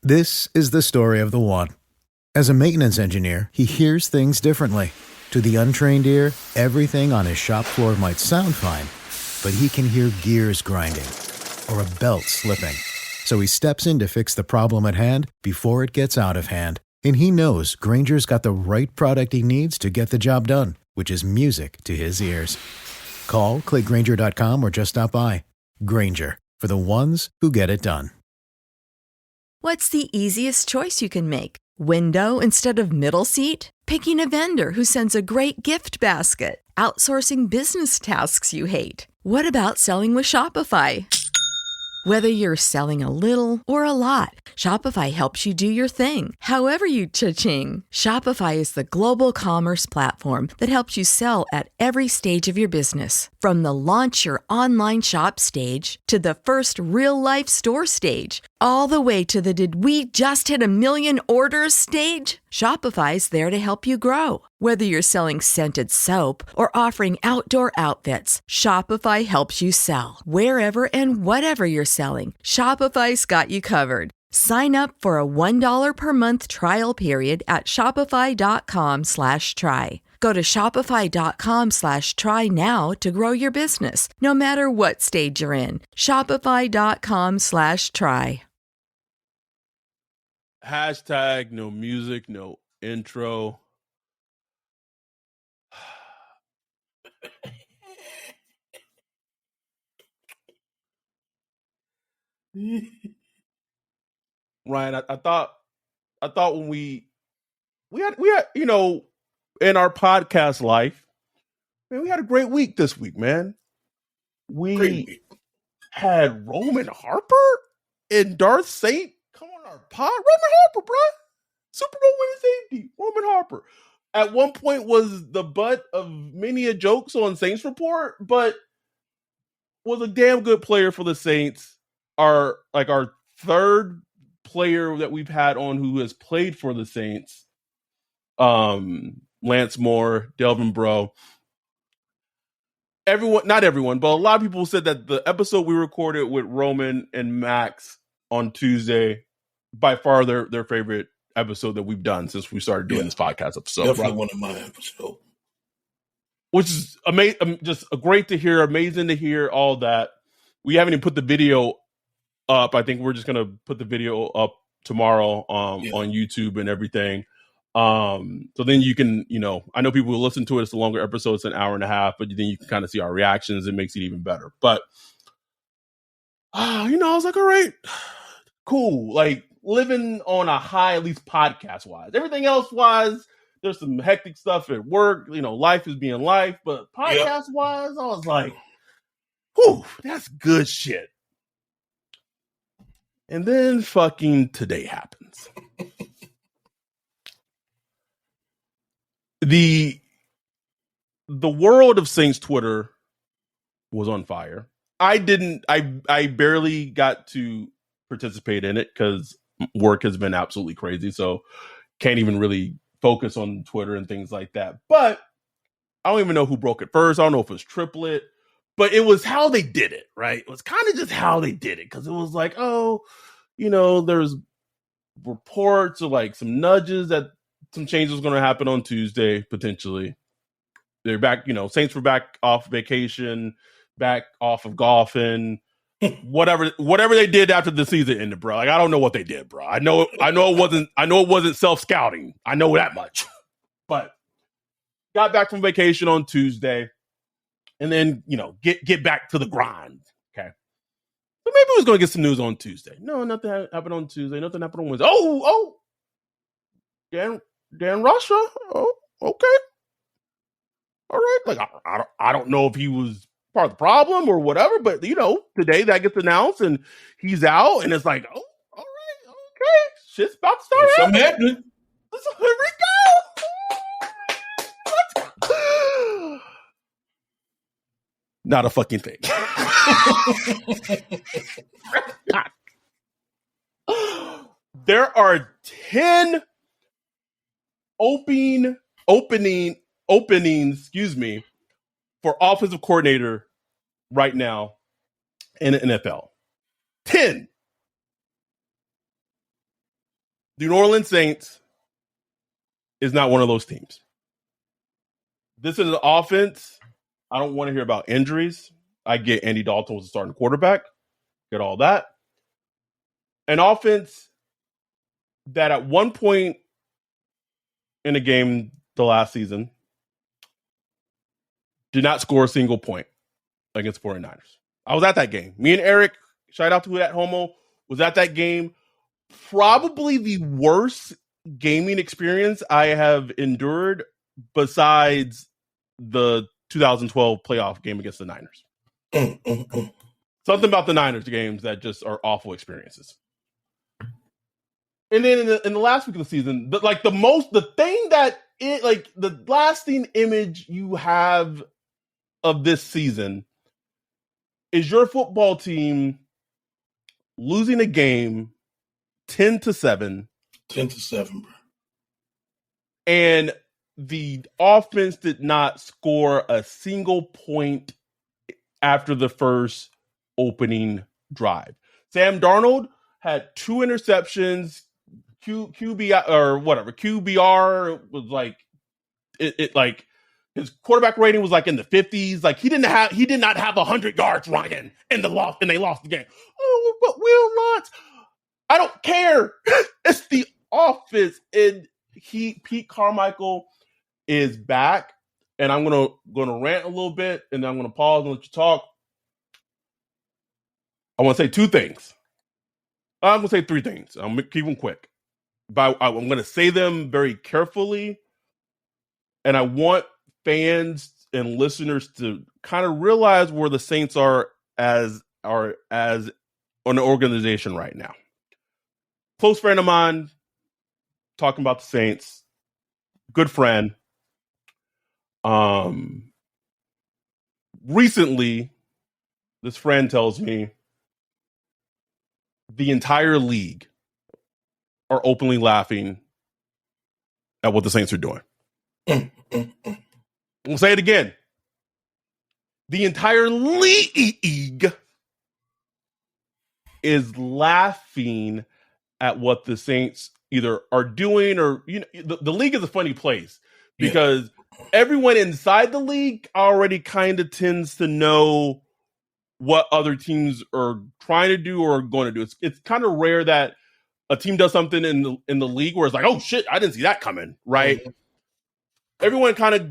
This is the story of the one. As a maintenance engineer, he hears things differently. To the untrained ear, everything on his shop floor might sound fine, but he can hear gears grinding or a belt slipping. So he steps in to fix the problem at hand before it gets out of hand. And he knows Granger's got the right product he needs to get the job done, which is music to his ears. Call, click Grainger.com, or just stop by. Grainger, for the ones who get it done. What's the easiest choice you can make? Window instead of middle seat? Picking a vendor who sends a great gift basket? Outsourcing business tasks you hate? What about selling with Shopify? Whether you're selling a little or a lot, Shopify helps you do your thing, however you cha-ching. Shopify is the global commerce platform that helps you sell at every stage of your business. From the launch your online shop stage to the first real-life store stage, all the way to the did we just hit a million orders stage. Shopify's there to help you grow. Whether you're selling scented soap or offering outdoor outfits, Shopify helps you sell. Wherever and whatever you're selling, Shopify's got you covered. Sign up for a $1 per month trial period at shopify.com/try. Go to shopify.com/try now to grow your business, no matter what stage you're in. Shopify.com/try. Hashtag no music, no intro. Ryan, I thought when we had in our podcast life, man, we had a great week this week, man. We had Roman Harper and Darth Saint come on our pod. Roman Harper, bro. Super Bowl winning safety. Roman Harper. At one point was the butt of many a jokes on Saints Report, but was a damn good player for the Saints. Our third player that we've had on who has played for the Saints. Lance Moore, Delvin Bro. Not everyone, but a lot of people said that the episode we recorded with Roman and Max on Tuesday, by far their favorite episode that we've done since we started doing this podcast episode. Definitely right? One of my episodes. Which is amazing, just great to hear, amazing to hear all that. We haven't even put the video up. I think we're just going to put the video up tomorrow on YouTube and everything. So then you can, I know people will listen to it. It's a longer episode. It's an hour and a half, but then you can kind of see our reactions. It makes it even better. But, I was like, all right, cool. Like living on a high, at least podcast wise. Everything else wise, there's some hectic stuff at work. Life is being life. But podcast wise, I was like, whew, that's good shit. And then fucking today happens. The world of Saints Twitter was on fire. I barely got to participate in it because work has been absolutely crazy. So can't even really focus on Twitter and things like that. But I don't even know who broke it first. I don't know if it was Triplet, but it was how they did it, right? It was kind of just how they did it. Cause it was like, there's reports or like some nudges that some changes was going to happen on Tuesday, potentially. They're back, Saints were back off vacation, back off of golfing, whatever they did after the season ended, bro. Like, I don't know what they did, bro. I know it wasn't self-scouting. I know that much. But got back from vacation on Tuesday and then, get back to the grind. Okay. So maybe we was going to get some news on Tuesday. No, nothing happened on Tuesday. Nothing happened on Wednesday. Oh, Dan Russia. Oh, okay. All right. Like, I don't know if he was part of the problem or whatever, but, today that gets announced and he's out and it's like, oh, all right. Okay. Shit's about to start happening. So here we go. Not a fucking thing. There are 10 openings, for offensive coordinator right now in the NFL. 10. The New Orleans Saints is not one of those teams. This is an offense. I don't want to hear about injuries. I get Andy Dalton was a starting quarterback. Get all that. An offense that at one point in a game the last season did not score a single point against 49ers. I was at that game. Me and Eric, shout out to that homo, was at that game. Probably the worst gaming experience I have endured besides the 2012 playoff game against the Niners. Something about the Niners games that just are awful experiences. And then in the last week of the season, the lasting image you have of this season is your football team losing a game 10-7. 10-7, bro. And the offense did not score a single point after the first opening drive. Sam Darnold had 2 interceptions. QBR was like it like his quarterback rating was like in the 50s. Like he did not have 100 yards running and they lost the game. Oh, but Will Lutz, I don't care. It's the offense. And Pete Carmichael is back. And I'm gonna rant a little bit, and then I'm gonna pause and let you talk. I want to say 2 things. I'm gonna say 3 things. I'm gonna keep them quick. But I'm going to say them very carefully, and I want fans and listeners to kind of realize where the Saints are as an organization right now. Close friend of mine talking about the Saints, good friend. Recently, this friend tells me the entire league are openly laughing at what the Saints are doing. We'll say it again. The entire league is laughing at what the Saints either are doing or, the league is a funny place because everyone inside the league already kind of tends to know what other teams are trying to do or are going to do. It's kind of rare that a team does something in the league where it's like, oh shit, I didn't see that coming, right? Mm-hmm. Everyone kind of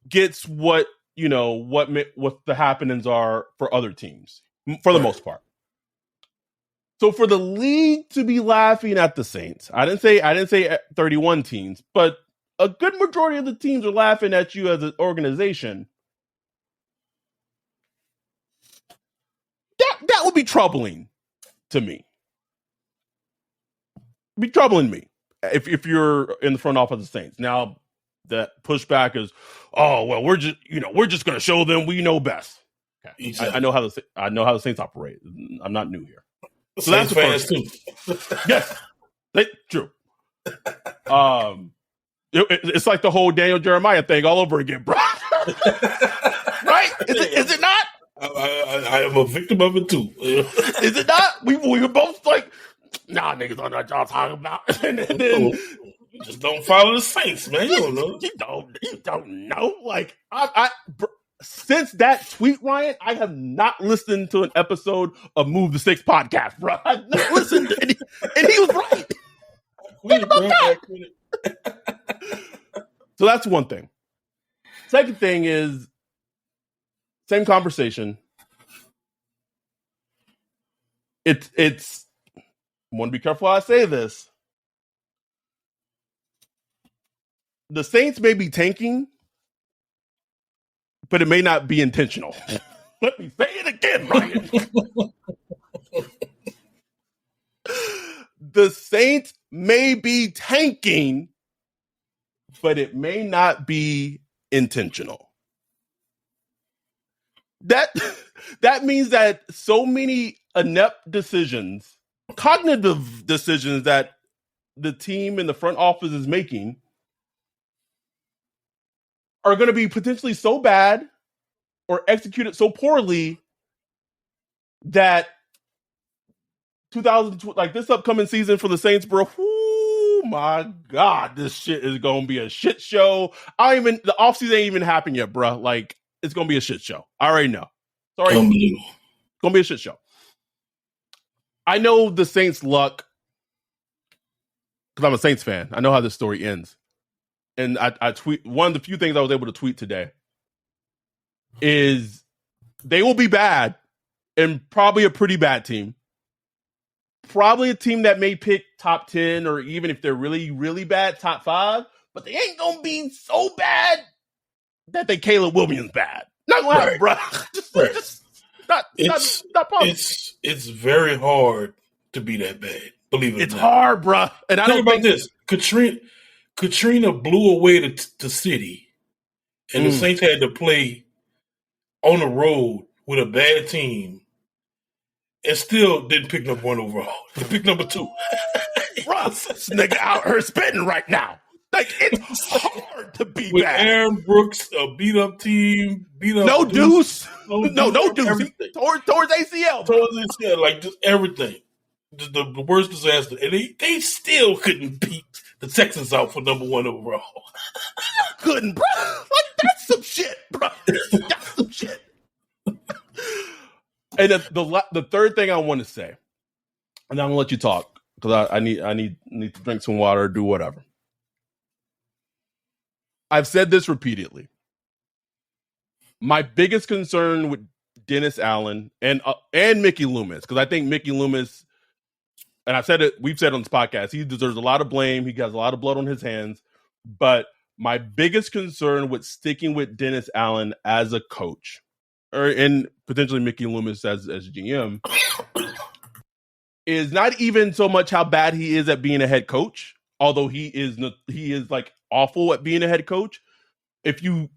gets what the happenings are for other teams for the most part. So for the league to be laughing at the Saints, I didn't say 31 teams, but a good majority of the teams are laughing at you as an organization. That would be troubling to me. Be troubling me if you're in the front office of the Saints. Now that pushback is, oh well, we're just going to show them we know best. Okay. Exactly. I know how the Saints operate. I'm not new here. So that's the first too. Yes, true. It's like the whole Daniel Jeremiah thing all over again, bro. Right? Is it not? I am a victim of it too. Is it not? We were both like, nah, niggas don't know what y'all talking about. And then you just don't follow the Saints, man. You don't know. You don't know. Like since that tweet, Ryan, I have not listened to an episode of Move the Six podcast, bro. I've not listened, and he was right. Think about that. So that's one thing. Second thing is same conversation. It's. I want to be careful how I say this. The Saints may be tanking, but it may not be intentional. Let me say it again, Ryan. The Saints may be tanking, but it may not be intentional. That means that so many inept decisions, cognitive decisions that the team in the front office is making are going to be potentially so bad or executed so poorly that this upcoming season for the Saints, bro, Oh my God, this shit is gonna be a shit show. The offseason ain't even happened yet, bro. Like, it's gonna be a shit show. I already know. Sorry, it's gonna be a shit show. I know the Saints' luck because I'm a Saints fan. I know how this story ends. And I tweet, one of the few things I was able to tweet today is they will be bad and probably a pretty bad team. Probably a team that may pick top 10 or even if they're really, really bad, top 5. But they ain't going to be so bad that they Caleb Williams bad. Not going to happen, bro. Just not possible. It's very hard to be that bad. Believe it or not. It's hard, bro. And I think don't about this. Katrina blew away the city, and the Saints had to play on the road with a bad team, and still didn't pick number 1 overall. They picked number 2. Russ, this nigga out here spitting right now. Like, it's hard to be with bad. Aaron Brooks, a beat up team, no Deuce. No Deuce. Everything. Towards ACL. Towards ACL, like just everything. The worst disaster. And they still couldn't beat the Texans out for number 1 overall. Couldn't, bro. Like, that's some shit, bro. That's some shit. And the third thing I want to say, and I'm gonna let you talk because I need to drink some water or do whatever. I've said this repeatedly. My biggest concern with Dennis Allen and Mickey Loomis, because I think Mickey Loomis, and I've said it, we've said it on this podcast, he deserves a lot of blame. He has a lot of blood on his hands. But my biggest concern with sticking with Dennis Allen as a coach, and potentially Mickey Loomis as GM, is not even so much how bad he is at being a head coach, although he is like awful at being a head coach. If you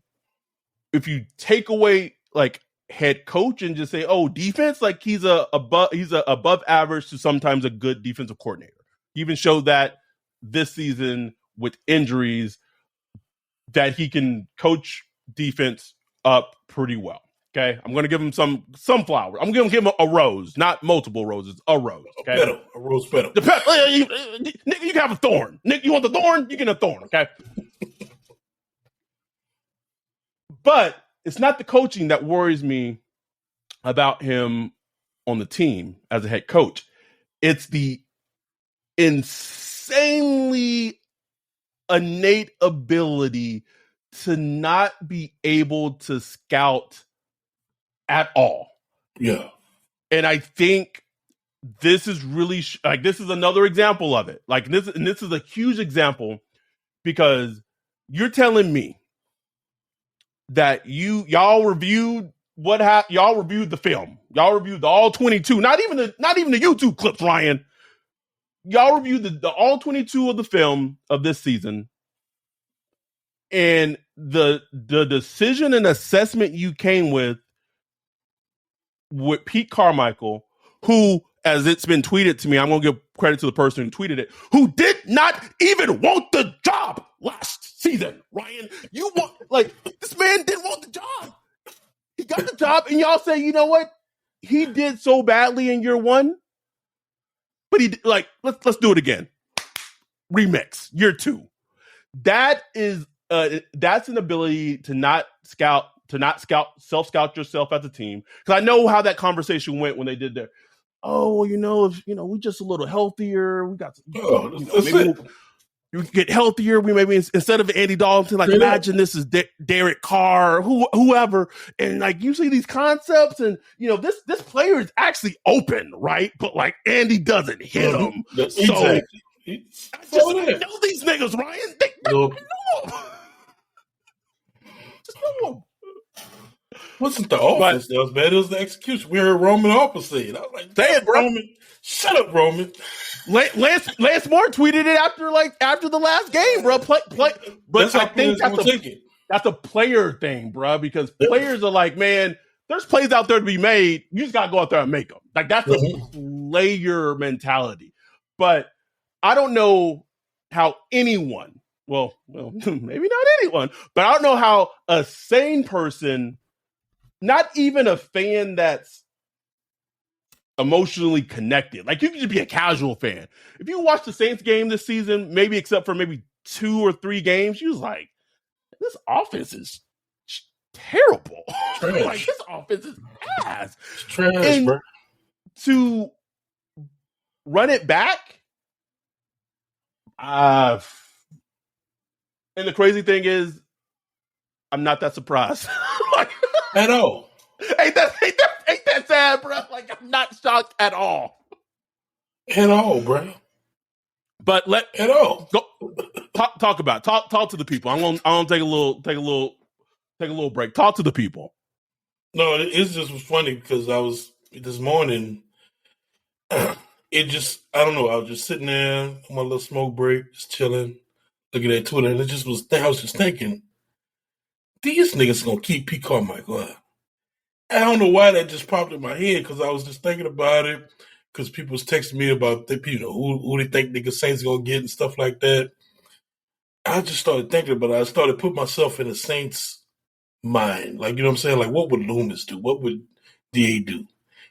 take away like head coach and just say, oh, defense, like he's a above average to sometimes a good defensive coordinator. He even showed that this season with injuries that he can coach defense up pretty well. Okay, I'm going to give him some flowers. I'm going to give him a rose, not multiple roses, a rose. Okay, a rose petal. The petal. Nigga, you can have a thorn. Nick, you want the thorn? You get a thorn. Okay. But it's not the coaching that worries me about him on the team as a head coach. It's the insanely innate ability to not be able to scout at all. Yeah. And I think this is really this is another example of it. Like this is a huge example because you're telling me that y'all reviewed y'all reviewed the film. Y'all reviewed the all 22, not even the YouTube clips, Ryan. Y'all reviewed the all 22 of the film of this season. And the decision and assessment you came with Pete Carmichael, who, as it's been tweeted to me, I'm going to give credit to the person who tweeted it, who did not even want the job last season, Ryan. This man didn't want the job. He got the job, and y'all say, you know what? He did so badly in year 1, but let's do it again. Remix, year 2. That is, that's an ability to not self-scout yourself as a team. Because I know how that conversation went when they did their, if we just a little healthier, we got maybe you get healthier. We maybe instead of Andy Dalton, imagine this is Derek Carr, whoever, and you see these concepts, and this player is actually open, right? But Andy doesn't hit him. Exactly. I know these niggas, Ryan. They know them. Just know them. Wasn't the offense that was bad? It was the execution. We heard Roman opposite. I was like, say it, bro. Roman. Shut up, Roman. Lance Moore tweeted it after the last game, bro. But I think that's a player thing, bro, because players are like, man, there's plays out there to be made. You just got to go out there and make them. That's a player mentality. But I don't know how anyone, well, maybe not anyone, but I don't know how a sane person, not even a fan that's emotionally connected. Like, you can just be a casual fan. If you watch the Saints game this season, maybe except for maybe 2 or 3 games, you was like, this offense is terrible. Like, this offense is ass. It's trash, and bro. To run it back, and the crazy thing is, I'm not that surprised. Like, at all. Ain't that sad, bro? Like, I'm not shocked at all. At all, bro. But at all. Go talk about it. Talk to the people. I'm gonna take a little break. Talk to the people. No, it just was funny because I was this morning. It just, I don't know. I was just sitting there on my little smoke break, just chilling, looking at Twitter, and I was just thinking, these niggas gonna keep Pete Carmichael. I don't know why that just popped in my head because I was just thinking about it because people was texting me about who they think niggas Saints gonna get and stuff like that. I just started thinking about it. I started putting myself in the Saints' mind. Like, you know what I'm saying? Like, what would Loomis do? What would DA do?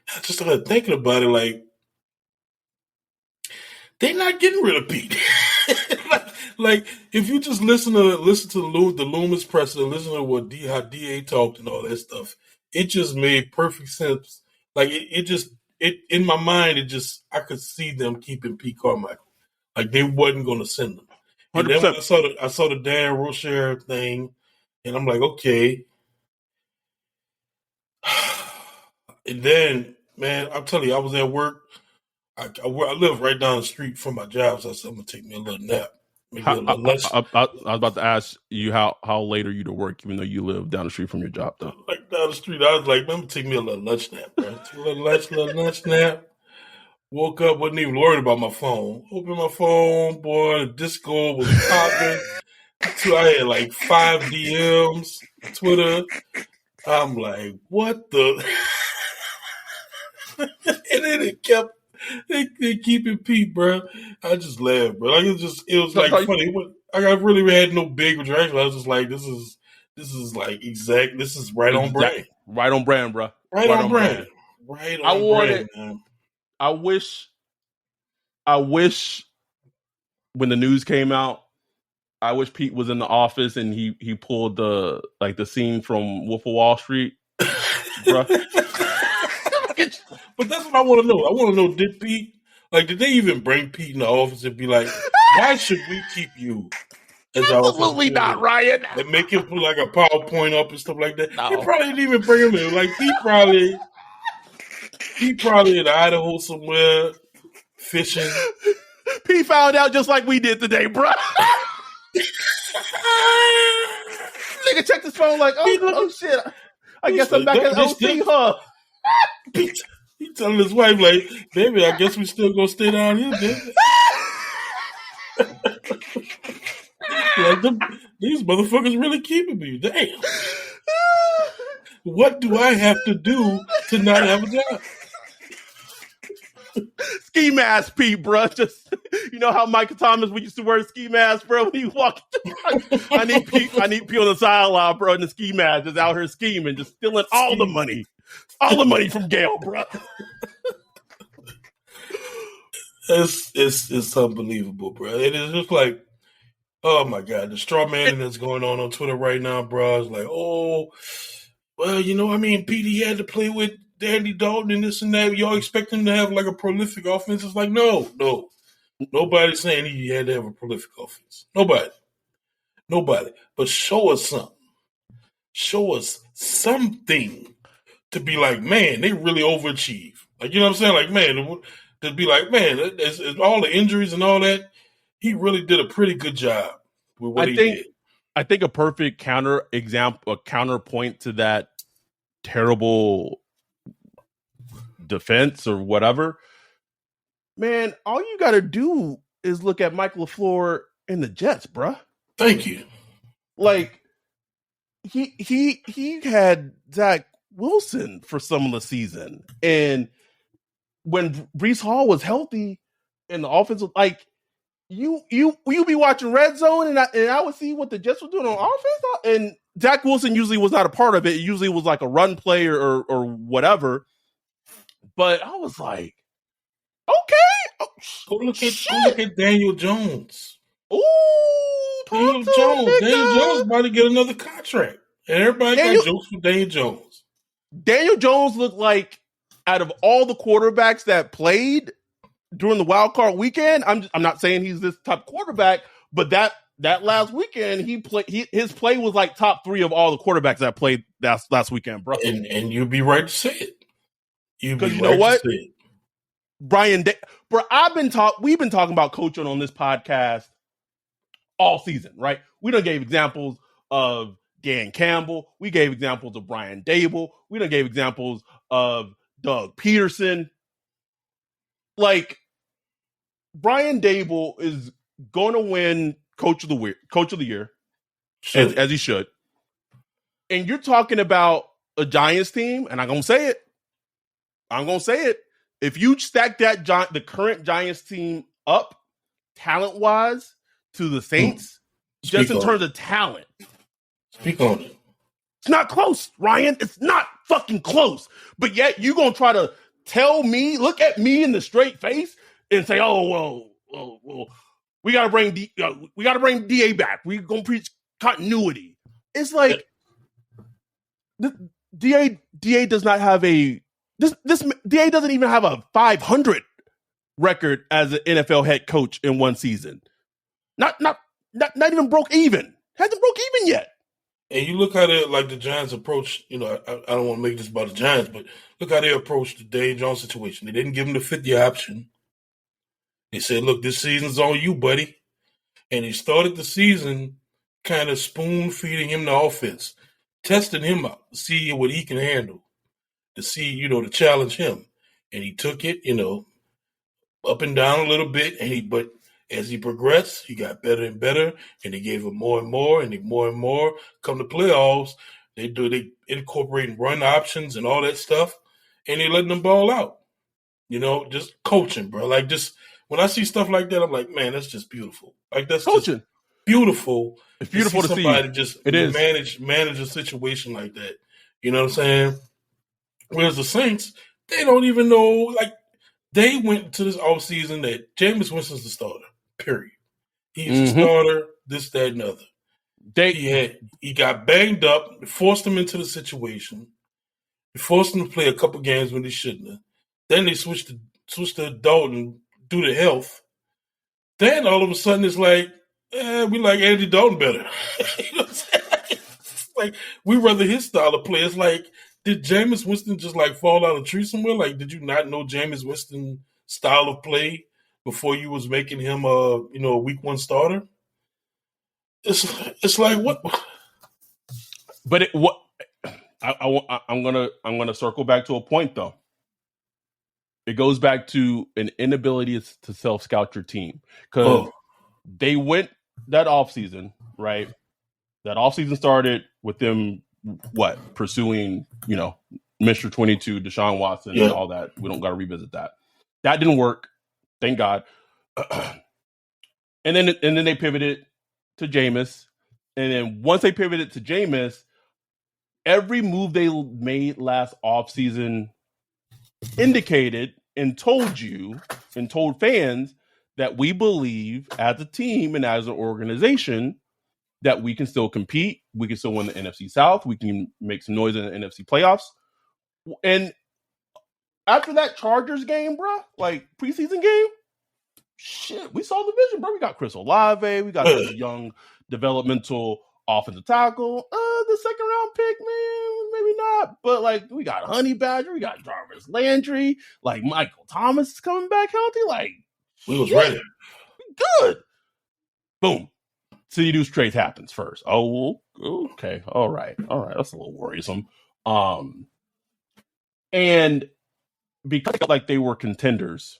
I just started thinking about it like, they're not getting rid of Pete. like, if you just listen to the Loomis presser, listen to what how DA talked and all that stuff, it just made perfect sense. Like, it in my mind, I could see them keeping Pete Carmichael. Like, they wasn't going to send them. And 100%. Then when I saw the Dan Rocher thing, and I'm like, okay. And then, man, I'm telling you, I was at work. I live right down the street from my job, so I said, I'm going to take me a little nap. I was about to ask you how late are you to work, even though you live down the street from your job, though? Like, down the street, I was like, man, I'm going to take me a little lunch nap, bro. Took a little lunch nap. Woke up, wasn't even worried about my phone. Opened my phone, boy, the Discord was popping. I had like 5 DMs, Twitter. I'm like, what the? And then it kept, they keeping Pete, bro. I just laughed, bro. Like, it was like funny. I really had no big reaction. I was just like, this is like exact. This is right on brand. Right on brand, bro. Right on brand. Right on brand, man. I wish when the news came out, I wish Pete was in the office and he pulled the scene from Wolf of Wall Street, bro. But that's what I want to know. I want to know, did they even bring Pete in the office and be like, why should we keep you? Absolutely not, Ryan. And make him put like a PowerPoint up and stuff like that. No. He probably didn't even bring him in. Like, Pete probably in Idaho somewhere fishing. Pete found out just like we did today, bro. Nigga checked his phone like, oh shit. I guess I'm back at OC, huh? He telling his wife, like, baby, I guess we still gonna stay down here, baby. Like, these motherfuckers really keeping me. Damn. What do I have to do to not have a job? Ski mask, Pete, bro. Just, you know how Michael Thomas used to wear a ski mask, bro, when he walked. I need Pete on the sideline, bro, in the ski mask, just out here scheming, just stealing all the money from Gail, bro. It's unbelievable, bro. It is just like, oh my God, the straw manning that's going on Twitter right now, bro. It's like, oh, well, Pete, he had to play with Andy Dalton and this and that. Y'all expect him to have like a prolific offense? It's like, no. Nobody's saying he had to have a prolific offense. Nobody. But show us something. Show us something to be like, man, they really overachieve. Like, you know what I'm saying? Like, man, to be like, man, it's all the injuries and all that, he really did a pretty good job with what he did. I think a perfect counterpoint to that terrible defense or whatever, man, all you got to do is look at Mike LaFleur and the Jets, bruh. Thank you. Like, he had Zach Wilson for some of the season, and when Breece Hall was healthy and the offense was like, you be watching Red Zone and I would see what the Jets were doing on offense, and Zach Wilson usually was not a part of it. It usually was like a run play or whatever. But I was like, okay. Oh, Go look at Daniel Jones. Ooh, Daniel Jones. Daniel Jones about to get another contract. And everybody got jokes for Daniel Jones. Daniel Jones looked like, out of all the quarterbacks that played during the wild card weekend, I'm not saying he's this top quarterback, but that last weekend his play was like top 3 of all the quarterbacks that played last weekend, bro. And you'd be right to say it. Because you know what, Brian, bro, we've been talking about coaching on this podcast all season, right? We done gave examples of Dan Campbell. We gave examples of Brian Dable. We done gave examples of Doug Peterson. Like, Brian Dable is going to win Coach of the Year, as he should. And you're talking about a Giants team, and I'm going to say it. If you stack the current Giants team up, talent-wise, to the Saints, just in terms of talent. Speak on it. It's not close, Ryan. It's not fucking close. But yet you gonna try to tell me, look at me in the straight face, and say, "Oh well, we gotta bring DA back. We gonna preach continuity." It's like DA does not have this DA doesn't even have a 500 record as an NFL head coach in one season. Not even broke even. Hasn't broke even yet. And you look how the Giants approach, I don't want to make this about the Giants, but look how they approached the Dave Jones situation. They didn't give him the 50 option. They said, look, this season's on you, buddy. And he started the season kind of spoon-feeding him the offense, testing him out to see what he can handle, to see, to challenge him. And he took it, up and down a little bit, but as he progressed, he got better and better, and they gave him more and more, and more and more. Come to playoffs, they incorporating run options and all that stuff, and they letting them ball out. Just coaching, bro. Like, just when I see stuff like that, I'm like, man, that's just beautiful. Like, that's coaching. Just beautiful. It's beautiful to see. Somebody just manage a situation like that. You know what I'm saying? Whereas the Saints, they don't even know. Like, they went to this offseason that Jameis Winston's the starter. Period. He's a starter, this, that, and other. He got banged up, forced him into the situation. They forced him to play a couple games when they shouldn't have. Then they switched to Dalton due to health. Then all of a sudden it's like, we like Andy Dalton better. You know what I'm saying? It's like, we rather his style of play. It's like, did Jameis Winston just like fall out of a tree somewhere? Like, did you not know Jameis Winston's style of play before you was making him a week 1 starter? It's like what? But I'm gonna circle back to a point though. It goes back to an inability to self-scout your team, because they went that offseason, right? That offseason started with them pursuing, Mr. 22, Deshaun Watson, and all that. We don't got to revisit that. That didn't work. Thank God. And then they pivoted to Jameis. And then once they pivoted to Jameis, every move they made last offseason indicated and told fans that we believe as a team and as an organization that we can still compete. We can still win the NFC South. We can make some noise in the NFC playoffs. And after that Chargers game, bro, like preseason game, shit, we saw the vision, bro. We got Chris Olave. We got this young developmental offensive tackle. The second round pick, man, maybe not. But like, we got Honey Badger. We got Jarvis Landry. Like, Michael Thomas is coming back healthy. Like, we was ready. Good. Boom. City trade happens first. Oh, okay. All right. That's a little worrisome. And because like they were contenders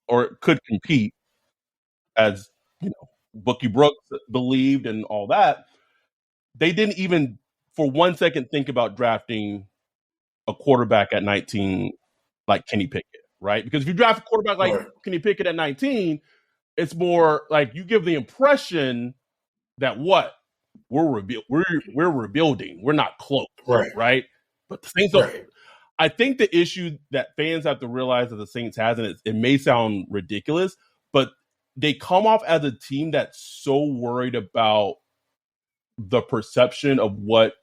or could compete, as Bookie Brooks believed and all that, they didn't even for 1 second think about drafting a quarterback at 19 like Kenny Pickett, right? Because if you draft a quarterback like Kenny Pickett at 19, it's more like you give the impression that we're rebuilding. We're not close, right? But the Saints don't. I think the issue that fans have to realize that the Saints has, and it may sound ridiculous, but they come off as a team that's so worried about the perception of what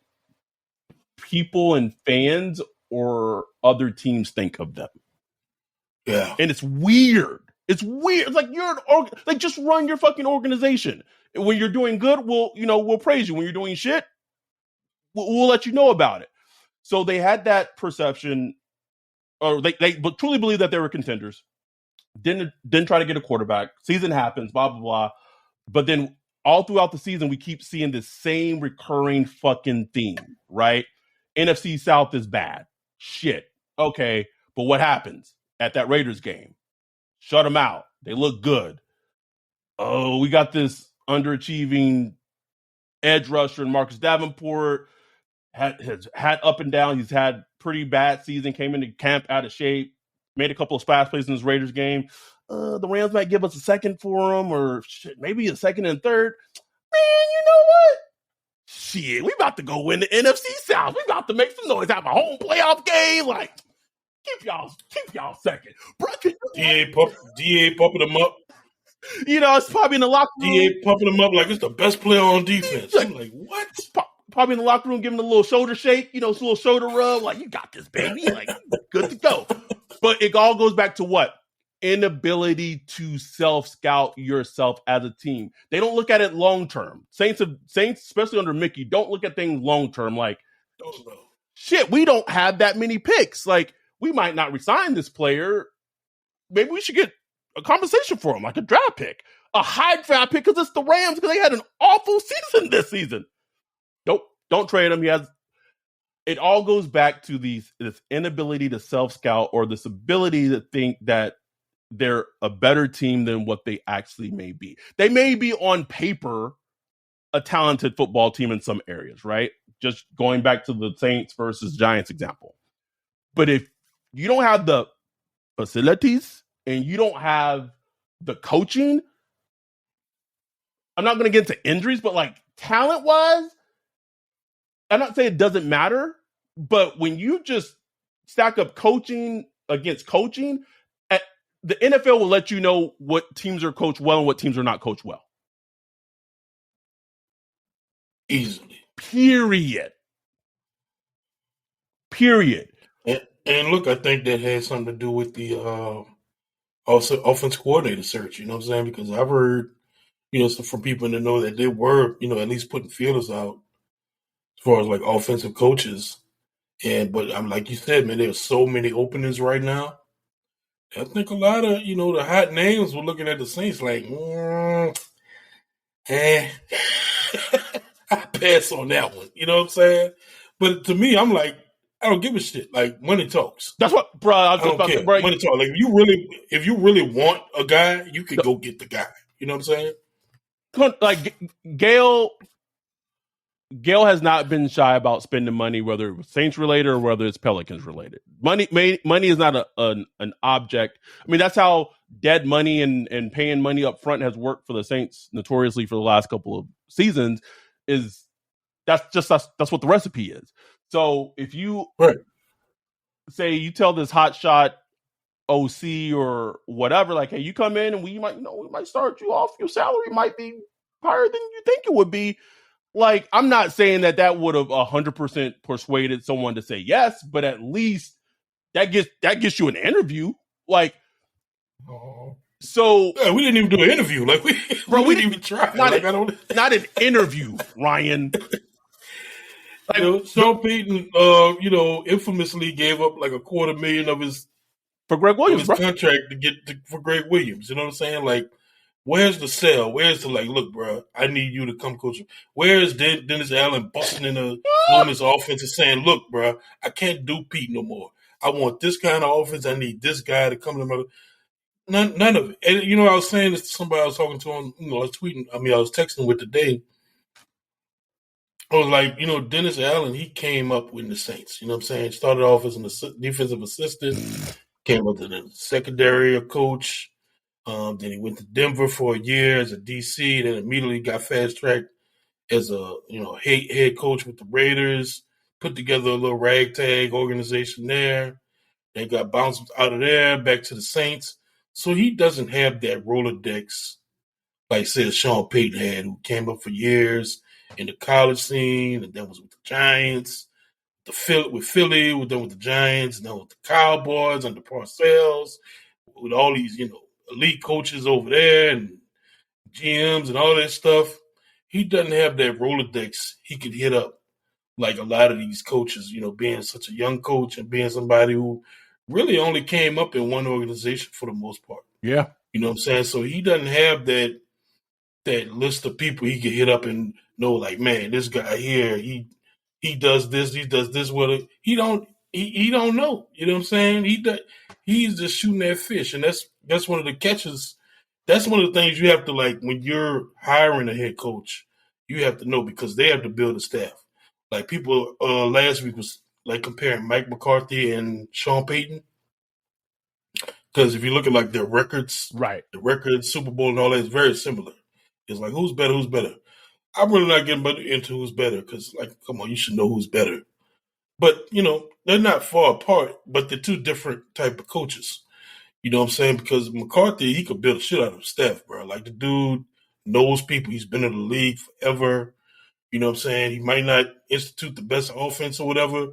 people and fans or other teams think of them. Yeah. And it's weird. It's weird. It's like like just run your fucking organization. When you're doing good, we'll praise you. When you're doing shit, we'll let you know about it. So they had that perception, or they truly believe that they were contenders. Didn't try to get a quarterback. Season happens, blah, blah, blah. But then all throughout the season, we keep seeing the same recurring fucking theme, right? NFC South is bad. Shit. Okay. But what happens at that Raiders game? Shut them out. They look good. Oh, we got this underachieving edge rusher in Marcus Davenport. Has had up and down. He's had pretty bad season. Came into camp out of shape. Made a couple of splash plays in this Raiders game. The Rams might give us a second for him, or shit, maybe a second and third. Man, you know what? Shit, we about to go win the NFC South. We about to make some noise. Have a home playoff game. Like, keep y'all second. Bro, DA pumping them up. It's probably in the locker room. DA pumping them up like it's the best player on defense. I'm like, what? Probably in the locker room, giving a little shoulder shake, a little shoulder rub. Like, you got this, baby. Like, good to go. But it all goes back to what? Inability to self-scout yourself as a team. They don't look at it long-term. Saints, especially under Mickey, don't look at things long-term. Like, shit, we don't have that many picks. Like, we might not resign this player. Maybe we should get a compensation for him, like a draft pick. A high draft pick because it's the Rams, because they had an awful season this season. Nope, don't trade him. It all goes back to this inability to self-scout, or this ability to think that they're a better team than what they actually may be. They may be on paper a talented football team in some areas, right? Just going back to the Saints versus Giants example. But if you don't have the facilities and you don't have the coaching, I'm not going to get into injuries, but like talent-wise, I'm not saying it doesn't matter, but when you just stack up coaching against coaching, the NFL will let you know what teams are coached well and what teams are not coached well. Easily. Period. And look, I think that has something to do with the also offense coordinator search. You know what I'm saying? Because I've heard, from people that know that they were, at least putting feelers out as far as like offensive coaches. But I'm like you said, man, there's so many openings right now. I think a lot of, the hot names were looking at the Saints like, I pass on that one. You know what I'm saying? But to me, I'm like, I don't give a shit. Like, money talks. That's what, bro. I was I don't care. Money talks. Like, if you really want a guy, you can go get the guy. You know what I'm saying? Like, Gail has not been shy about spending money, whether it was Saints related or whether it's Pelicans related. Money is not an object. I mean, that's how dead money and paying money up front has worked for the Saints notoriously for the last couple of seasons. That's what the recipe is. So if you say you tell this hotshot OC or whatever, like, hey, you come in and we might start you off. Your salary might be higher than you think it would be. Like, I'm not saying that would have 100% persuaded someone to say yes, but at least that gets you an interview. Like, so yeah, we didn't even do an interview. Like, we didn't even try. Not an interview, Ryan. Like, Sean Payton, infamously gave up like $250,000 of his for Greg Williams contract to get for Greg Williams. You know what I'm saying? Like, where's the sell? Where's the look, bro, I need you to come coach. Where's Dennis Allen busting in the Loomis offense and saying, look, bro, I can't do Pete no more. I want this kind of offense. I need this guy to come to my. None of it. And, I was saying this to somebody I was talking to on, I was texting with today. I was like, Dennis Allen, he came up with the Saints. You know what I'm saying? Started off as an defensive assistant, came up to the secondary coach. Then he went to Denver for a year as a DC. Then immediately got fast tracked as a head coach with the Raiders. put together a little ragtag organization there. They got bounced out of there back to the Saints. So he doesn't have that Rolodex like said Sean Payton had, who came up for years in the college scene, and then was with the Giants, with Philly, then with the Giants, and then with the Cowboys under Parcells, with all these elite coaches over there and GMs and all that stuff. He doesn't have that Rolodex he could hit up like a lot of these coaches. Being such a young coach and being somebody who really only came up in one organization for the most part. Yeah, you know what I'm saying. So he doesn't have that list of people he can hit up and know, like, man, this guy here, he does this with it. He don't know. You know what I'm saying? He's just shooting that fish, and that's one of the catches. That's one of the things you have to, like, when you're hiring a head coach, you have to know, because they have to build a staff. Like, people last week was like comparing Mike McCarthy and Sean Payton. Because if you look at like their records, right, the records, Super Bowl and all that is very similar. It's like, who's better? I'm really not getting into who's better, because, like, come on, you should know who's better. But, they're not far apart, but they're two different type of coaches. You know what I'm saying? Because McCarthy, he could build a shit out of staff, bro. Like, the dude knows people. He's been in the league forever. You know what I'm saying? He might not institute the best offense or whatever,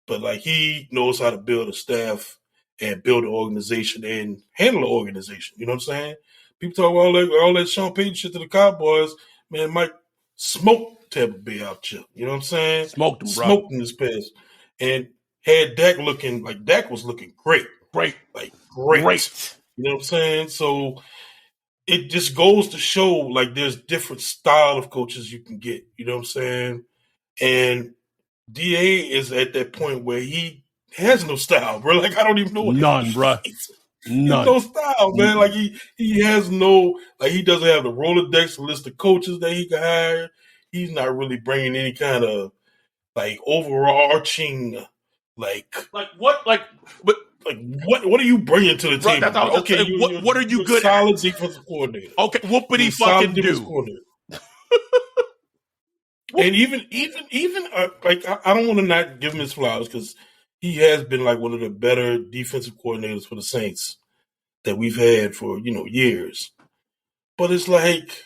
but, like, he knows how to build a staff and build an organization and handle an organization. You know what I'm saying? People talk about all that Sean Payton shit to the Cowboys. Man, Mike smoked Tampa Bay out here. You know what I'm saying? Smoked him, bro. Smoked in this pass. And had Dak looking, like, Dak was looking great. Great. Like, great. You know what I'm saying? So it just goes to show, like, there's different style of coaches you can get. You know what I'm saying? And DA is at that point where he has no style, bro. Like, I don't even know what none, bro. None. No style, man. Like, he has no, like, he doesn't have the Rolodex, list of coaches that he can hire. He's not really bringing any kind of, like, overarching, like what, like, but like, what are you bringing to the table? Right, okay, what are you good solid at? Defensive coordinator. Okay, whoopity fucking do. And even like, I don't want to not give him his flowers, because he has been like one of the better defensive coordinators for the Saints that we've had for years. But it's like,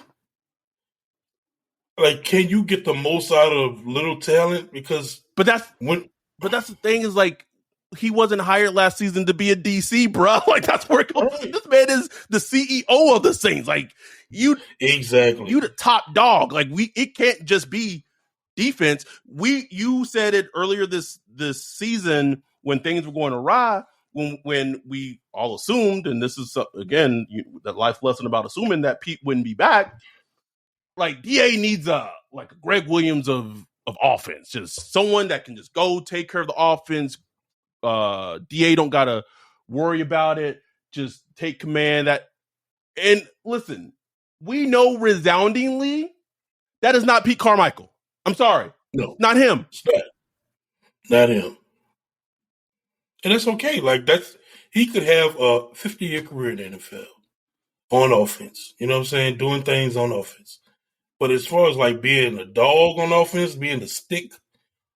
can you get the most out of little talent? Because that's the thing, is like, he wasn't hired last season to be a DC, bro. Like, that's where it goes. Right. This man is the CEO of the Saints. Like, you the top dog. Like, it can't just be defense. You said it earlier this season when things were going awry, when we all assumed, and this is again the life lesson about assuming that Pete wouldn't be back. Like, DA needs a Greg Williams of offense, just someone that can just go take care of the offense. DA don't gotta worry about it. Just take command. And listen, we know resoundingly that is not Pete Carmichael. I'm sorry, no, not him. It's not him. And that's okay. Like, he could have a 50-year career in the NFL on offense. You know what I'm saying? Doing things on offense. But as far as, like, being a dog on offense, being a stick,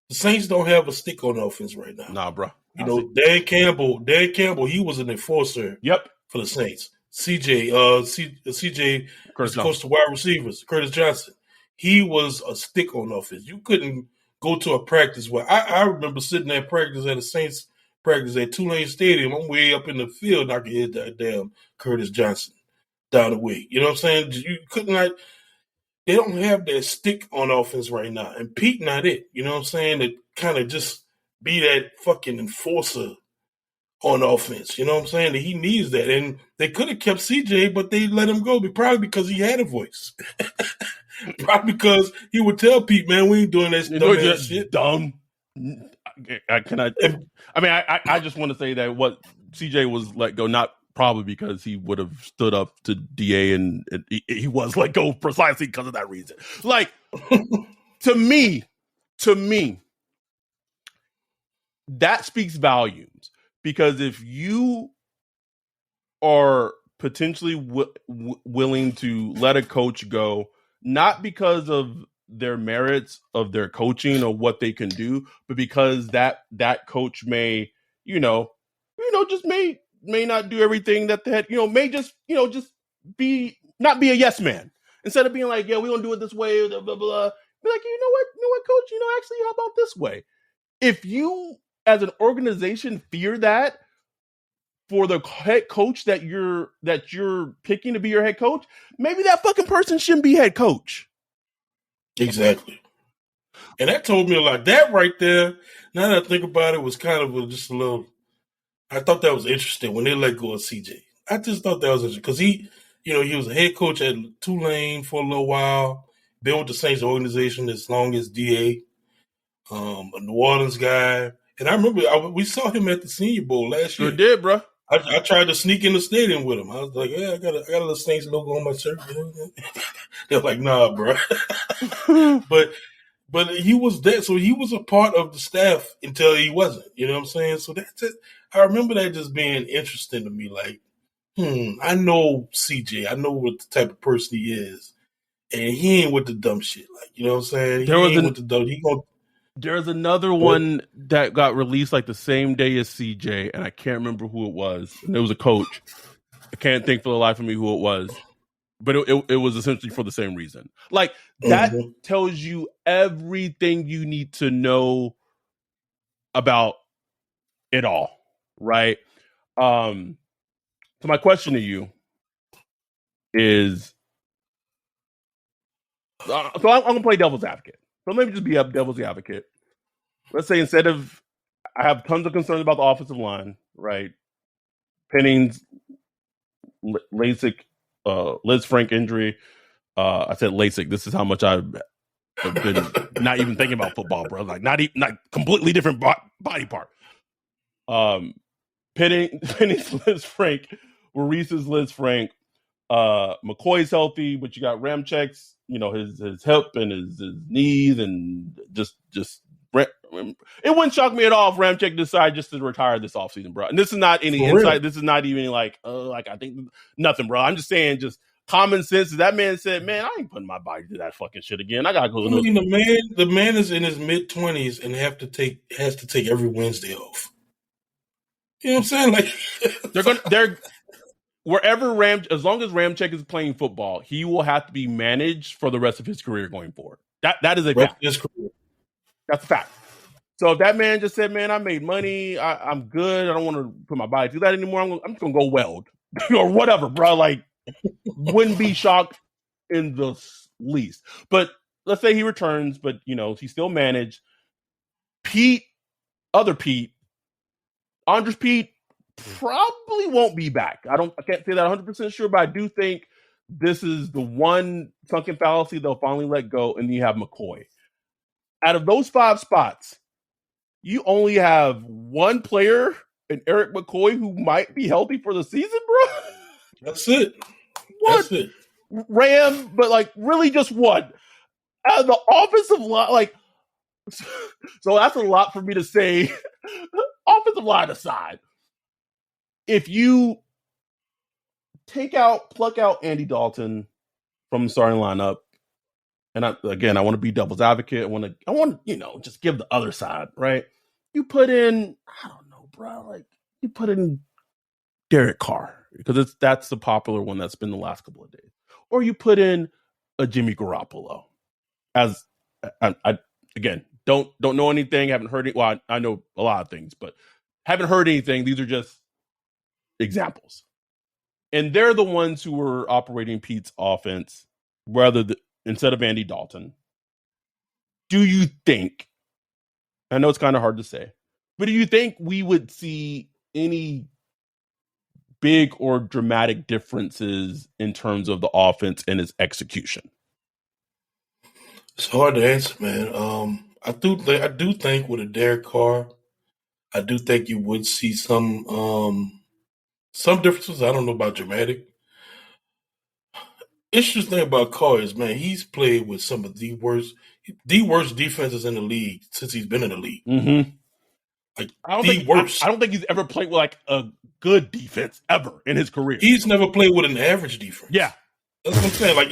the Saints don't have a stick on offense right now. Nah, bro. Dan Campbell, he was an enforcer. Yep. For the Saints. CJ was coach to wide receivers. Curtis Johnson. He was a stick on offense. You couldn't go to a practice where I remember sitting at practice at a Saints practice at Tulane Stadium. I'm way up in the field and I could hear that damn Curtis Johnson down the way. You know what I'm saying? You couldn't, like, they don't have that stick on offense right now. And Pete not it. You know what I'm saying? To kind of just be that fucking enforcer on offense. You know what I'm saying? He needs that. And they could have kept CJ, but they let him go. Probably because he had a voice. Probably because he would tell Pete, man, we ain't doing that dumb shit. Dumb. I just want to say that what CJ was let go, not probably because he would have stood up to DA and he was let go precisely because of that reason. Like, to me, that speaks volumes, because if you are potentially willing to let a coach go, not because of their merits of their coaching or what they can do, but because that coach may, just may not do everything that the head, may just be not be a yes man. Instead of being like, yeah, we don't do it this way, blah, blah, blah. Be like, you know what, coach, actually, how about this way? If you as an organization fear that for the head coach that you're picking to be your head coach, maybe that fucking person shouldn't be head coach. Exactly. And that told me a lot. That right there, now that I think about it, was kind of just a little, I thought that was interesting when they let go of CJ. I just thought that was interesting because he was a head coach at Tulane for a little while, been with the Saints organization as long as DA, a New Orleans guy. And I remember we saw him at the Senior Bowl last year. Sure did, bro. I tried to sneak in the stadium with him. I was like, yeah, I got a little Saints logo on my shirt. They're like, nah, bro. But he was there. So he was a part of the staff until he wasn't. You know what I'm saying? So that's it. I remember that just being interesting to me. Like, I know CJ. I know what the type of person he is. And he ain't with the dumb shit. Like, you know what I'm saying? He ain't with the dumb. There's another one that got released like the same day as CJ, and I can't remember who it was. And it was a coach. I can't think for the life of me who it was, but it was essentially for the same reason. Like that tells you everything you need to know about it all, right? So my question to you is, so I'm gonna play devil's advocate. So let me just be a devil's advocate. Let's say instead of, I have tons of concerns about the offensive line, right? Penning's LASIK, Liz Frank injury. I said LASIK. This is how much I've been not even thinking about football, bro. Like not completely different body part. Penning's Liz Frank, Maurice's Liz Frank. McCoy's healthy, but you got Ramchek's, his hip and his knees, and just it wouldn't shock me at all if Ramchek decided just to retire this offseason, bro. And this is not any insight. This is not even like I think nothing, bro. I'm just saying, just common sense. That man said, man, I ain't putting my body through that fucking shit again. I gotta go. The man is in his mid-20s and has to take every Wednesday off. You know what I'm saying? Like they're wherever as long as Ramchek is playing football, he will have to be managed for the rest of his career going forward. That is a fact. That's a fact. So if that man just said, man, I made money, I'm good, I don't want to put my body through that anymore, I'm just gonna go weld or whatever, bro. Like, wouldn't be shocked in the least. But let's say he returns, but he's still managed. Andres Pete probably won't be back. I can't say that 100% sure, but I do think this is the one sunken fallacy they'll finally let go, and then you have McCoy. Out of those 5 spots, you only have one player, and Eric McCoy, who might be healthy for the season, bro. That's it. What? That's it. Ram, but like really just one. Out of the offensive line, like, so that's a lot for me to say. Offensive line aside, if you pluck out Andy Dalton from the starting lineup, and I want to be devil's advocate. I want to, just give the other side, right? You put in, I don't know, bro. Like you put in Derek Carr because that's the popular one that's been the last couple of days, or you put in a Jimmy Garoppolo. As I again don't know anything, haven't heard it. Well, I know a lot of things, but haven't heard anything. These are just examples, and they're the ones who were operating Pete's offense instead of Andy Dalton. Do you think, I know it's kind of hard to say, but do you think we would see any big or dramatic differences in terms of the offense and its execution? It's hard to answer, man. I do think with a Derek Carr, I do think you would see some differences. I don't know about dramatic. Interesting thing about Carr is, man, he's played with some of the worst defenses in the league since he's been in the league. Mm-hmm. Like I don't think he's ever played with like a good defense ever in his career. He's never played with an average defense. Yeah, that's what I'm saying. Like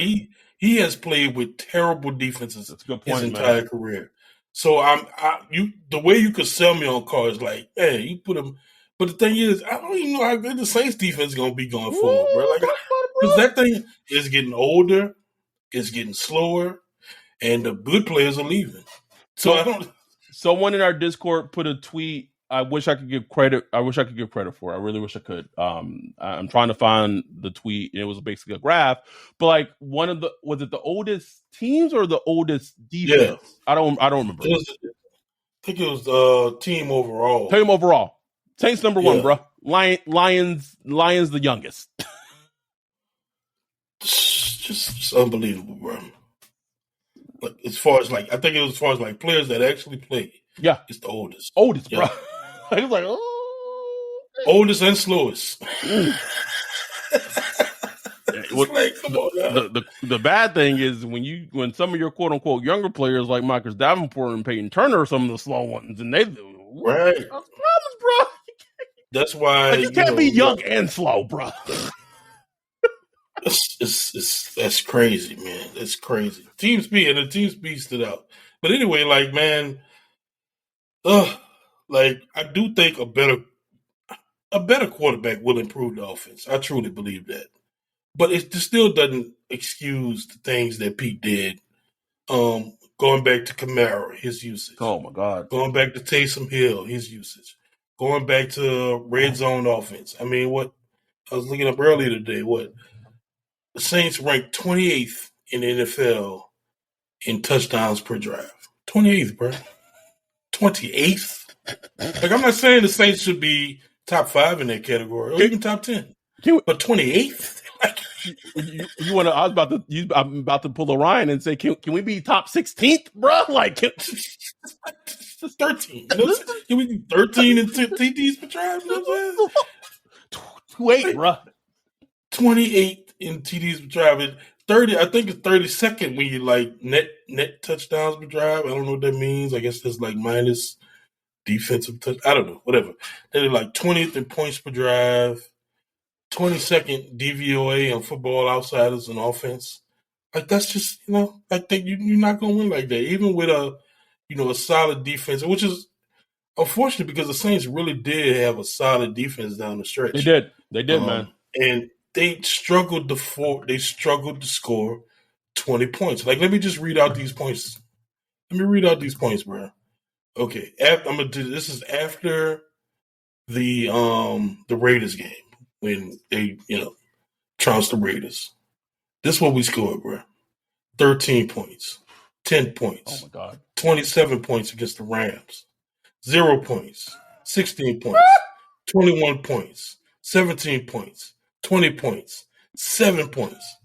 he has played with terrible defenses That's a good his point, entire man. career. So the way you could sell me on Carr is like, hey, you put him. But the thing is, I don't even know how good the Saints defense is gonna be going forward, bro. Like, Talk about it, because bro. that thing is getting older, it's getting slower, and the good players are leaving. So I don't. Someone in our Discord put a tweet. I wish I could give credit. I wish I could give credit for it. I really wish I could. I'm trying to find the tweet. It was basically a graph, but like was it the oldest teams or the oldest defense? Yeah. I don't remember. I think it was team overall. Team overall. Saints number one, Yeah. bro. Lions the youngest. Just unbelievable, bro. Like, as far as like, I think it was as far as like players that actually play. Yeah, it's the oldest. Oldest, Yeah. bro. I was like, oh. Oldest and slowest. Like, the bad thing is when some of your quote unquote younger players like Marcus Davenport and Peyton Turner are some of the slow ones, and they right. That's problems, bro. That's why like, you can't be young and slow, bro. That's crazy, man. That's crazy. Team speed stood out. But anyway, like, man, like, I do think a better quarterback will improve the offense. I truly believe that. But it still doesn't excuse the things that Pete did. Going back to Kamara, his usage. Oh my God. Going back to Taysom Hill, his usage. Going back to red zone offense. I mean, what I was looking up earlier today, the Saints ranked 28th in the NFL in touchdowns per drive. 28th, bro. 28th? Like, I'm not saying the Saints should be top 5 in that category or even top 10. But 28th? You want to? I'm about to pull a Ryan and say, can we be top 16th, bro? Like, 13. You know, can we be 13 in TDs per drive? You know what I'm saying? 28, bro. 28 in TDs per drive. And 30. I think it's 32nd when you like net touchdowns per drive. I don't know what that means. I guess that's like minus defensive touch. I don't know. Whatever. They're like 20th in points per drive. 22nd DVOA on Football Outsiders and offense. Like, that's just, I think you're not going to win like that. Even with a solid defense, which is unfortunate because the Saints really did have a solid defense down the stretch. They did, man. And they struggled to score 20 points. Like, let me just read out these points. Bro. Okay. I'm going to do this. Is after the Raiders game. When they, trounced the Raiders. This is what we scored, bro. 13 points. 10 points. Oh, my God. 27 points against the Rams. 0 points. 16 points. 21 points. 17 points. 20 points. 7 points.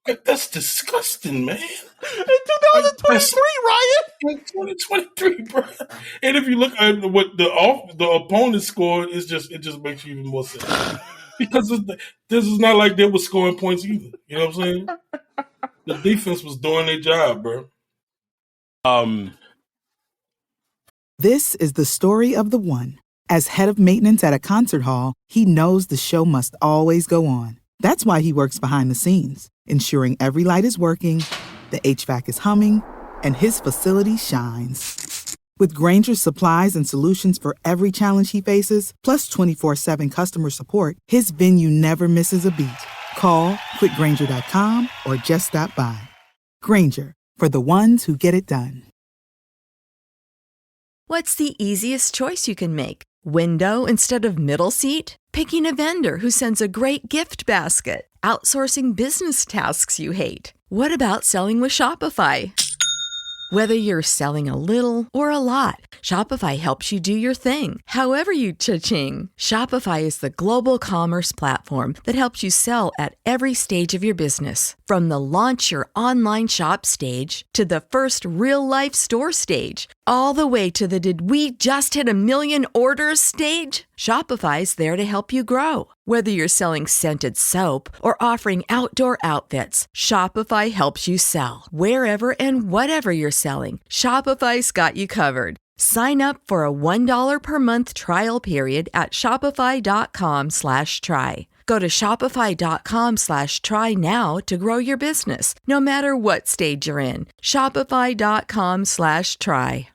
Like, that's disgusting, man. In 2023, Ryan. In 2023, bro. And if you look at what the opponent scored, it just makes you even more sad. Because this is not like they were scoring points either. You know what I'm saying? The defense was doing their job, bro. This is the story of the one. As head of maintenance at a concert hall, he knows the show must always go on. That's why he works behind the scenes, ensuring every light is working, the HVAC is humming, and his facility shines. With Grainger's supplies and solutions for every challenge he faces, plus 24/7 customer support, his venue never misses a beat. Call quickgrainger.com or just stop by. Grainger, for the ones who get it done. What's the easiest choice you can make? Window instead of middle seat? Picking a vendor who sends a great gift basket? Outsourcing business tasks you hate? What about selling with Shopify? Whether you're selling a little or a lot, Shopify helps you do your thing, however you cha-ching. Shopify is the global commerce platform that helps you sell at every stage of your business. From the launch your online shop stage to the first real-life store stage, all the way to the did we just hit 1 million orders stage. Shopify's there to help you grow. Whether you're selling scented soap or offering outdoor outfits, Shopify helps you sell. Wherever and whatever you're selling, Shopify's got you covered. Sign up for a $1 per month trial period at shopify.com/try. Go to shopify.com/try now to grow your business, no matter what stage you're in. Shopify.com/try.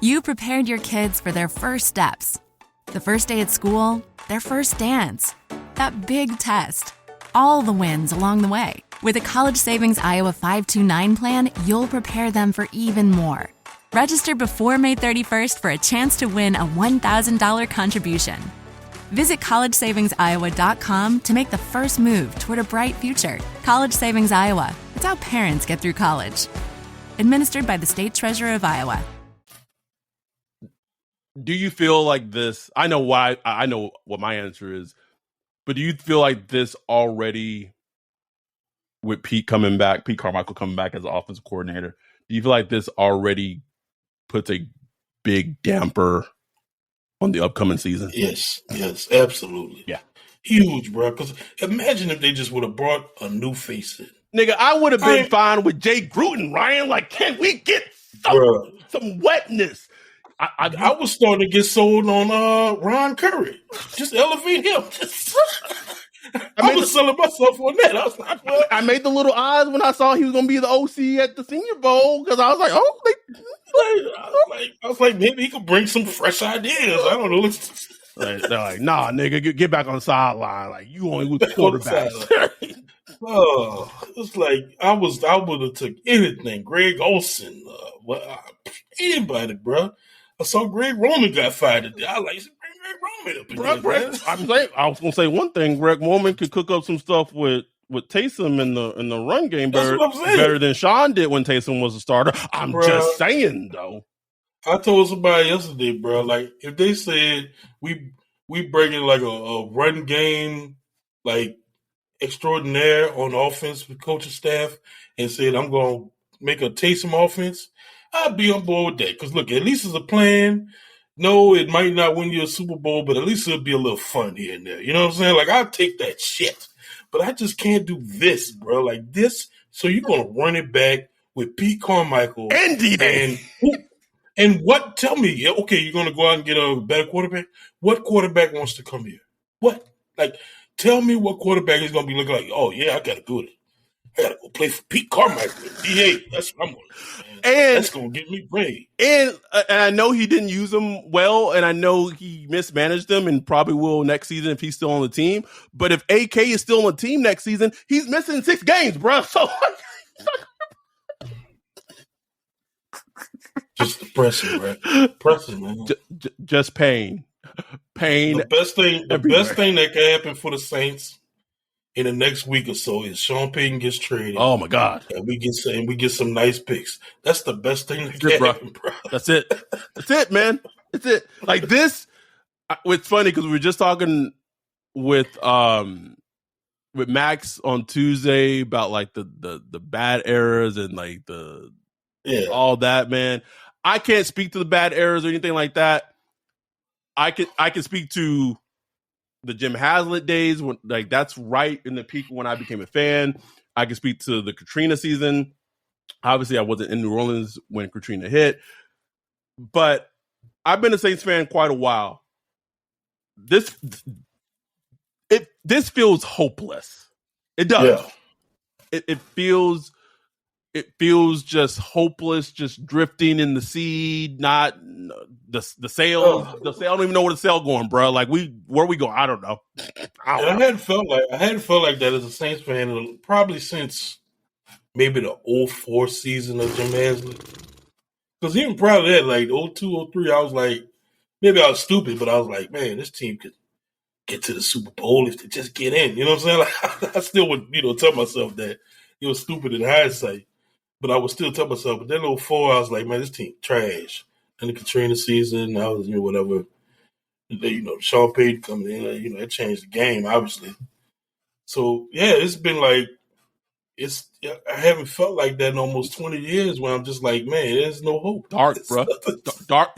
You prepared your kids for their first steps. The first day at school, their first dance, that big test, all the wins along the way. With a College Savings Iowa 529 plan, you'll prepare them for even more. Register before May 31st for a chance to win a $1,000 contribution. Visit collegesavingsiowa.com to make the first move toward a bright future. College Savings Iowa. It's how parents get through college. Administered by the State Treasurer of Iowa. Do you feel like this? I know why. I know what my answer is, but do you feel like this already with Pete Carmichael coming back as the offensive coordinator? Do you feel like this already puts a big damper on the upcoming season? Yes, absolutely. Yeah. Huge, bro. Because imagine if they just would have brought a new face in. Nigga, I would have been fine with Jay Gruden, Ryan. Like, can we get some wetness? I was starting to get sold on Ron Curry. Just elevate him. I was selling myself on that. I was like, well, I made the little eyes when I saw he was going to be the OC at the Senior Bowl because I was like, I was like, maybe he could bring some fresh ideas. I don't know. They're like, nah, nigga, get back on the sideline. Like, you only with the quarterback. Oh, it's like I would have took anything. Greg Olson, anybody, bro. I saw Greg Roman got fired today. I like Greg Roman up in there. I was gonna say one thing. Greg Roman could cook up some stuff with Taysom in the run game better than Sean did when Taysom was a starter. I'm just saying though. I told somebody yesterday, bro. Like if they said we bringing like a run game like extraordinaire on the offense with coaching staff and said I'm gonna make a Taysom offense, I'd be on board with that. Because look, at least it's a plan. No, it might not win you a Super Bowl, but at least it'll be a little fun here and there. You know what I'm saying? Like, I'll take that shit. But I just can't do this, bro. Like this. So you're going to run it back with Pete Carmichael. And D-Day. And what? Tell me, okay, you're going to go out and get a better quarterback? What quarterback wants to come here? What? Like, tell me what quarterback is going to be looking like, oh, yeah, I got to do it. I got to go play for Pete Carmichael in D8. That's what I'm going to do. And that's going to get me paid. And I know he didn't use them well, and I know he mismanaged them and probably will next season if he's still on the team. But if AK is still on the team next season, he's missing 6 games, bro. So just depressing, bro. Depressing, man. Just pain. Pain. The best thing that can happen for the Saints in the next week or so is Sean Payton gets traded. Oh my God! And we get some nice picks. That's the best thing that can happen, bro. That's it. That's it, man. That's it. Like this. It's funny because we were just talking with Max on Tuesday about like the bad errors and like all that, man. I can't speak to the bad errors or anything like that. I can speak to the Jim Haslett days when like that's right in the peak when I became a fan. I can speak to the Katrina season. Obviously, I wasn't in New Orleans when Katrina hit, but I've been a Saints fan quite a while. This feels hopeless. It does. Yeah. It feels just hopeless, just drifting in the sea, not the sail. The sail, I don't even know where the sail going, bro. Like where we go? I don't know. I hadn't felt like that as a Saints fan probably since maybe the 2004 season of Jim Haslett. Because even prior to that, like 2002, 2003, I was like, maybe I was stupid, but I was like, man, this team could get to the Super Bowl if they just get in. You know what I'm saying? Like, I still would, tell myself that it was stupid in hindsight. But I would still tell myself, but then 2004, I was like, man, this team trash. And the Katrina season, I was, whatever. Sean Payton coming in, it changed the game, obviously. So, yeah, it's been like, I haven't felt like that in almost 20 years where I'm just like, man, there's no hope. Dark, bro. Dark.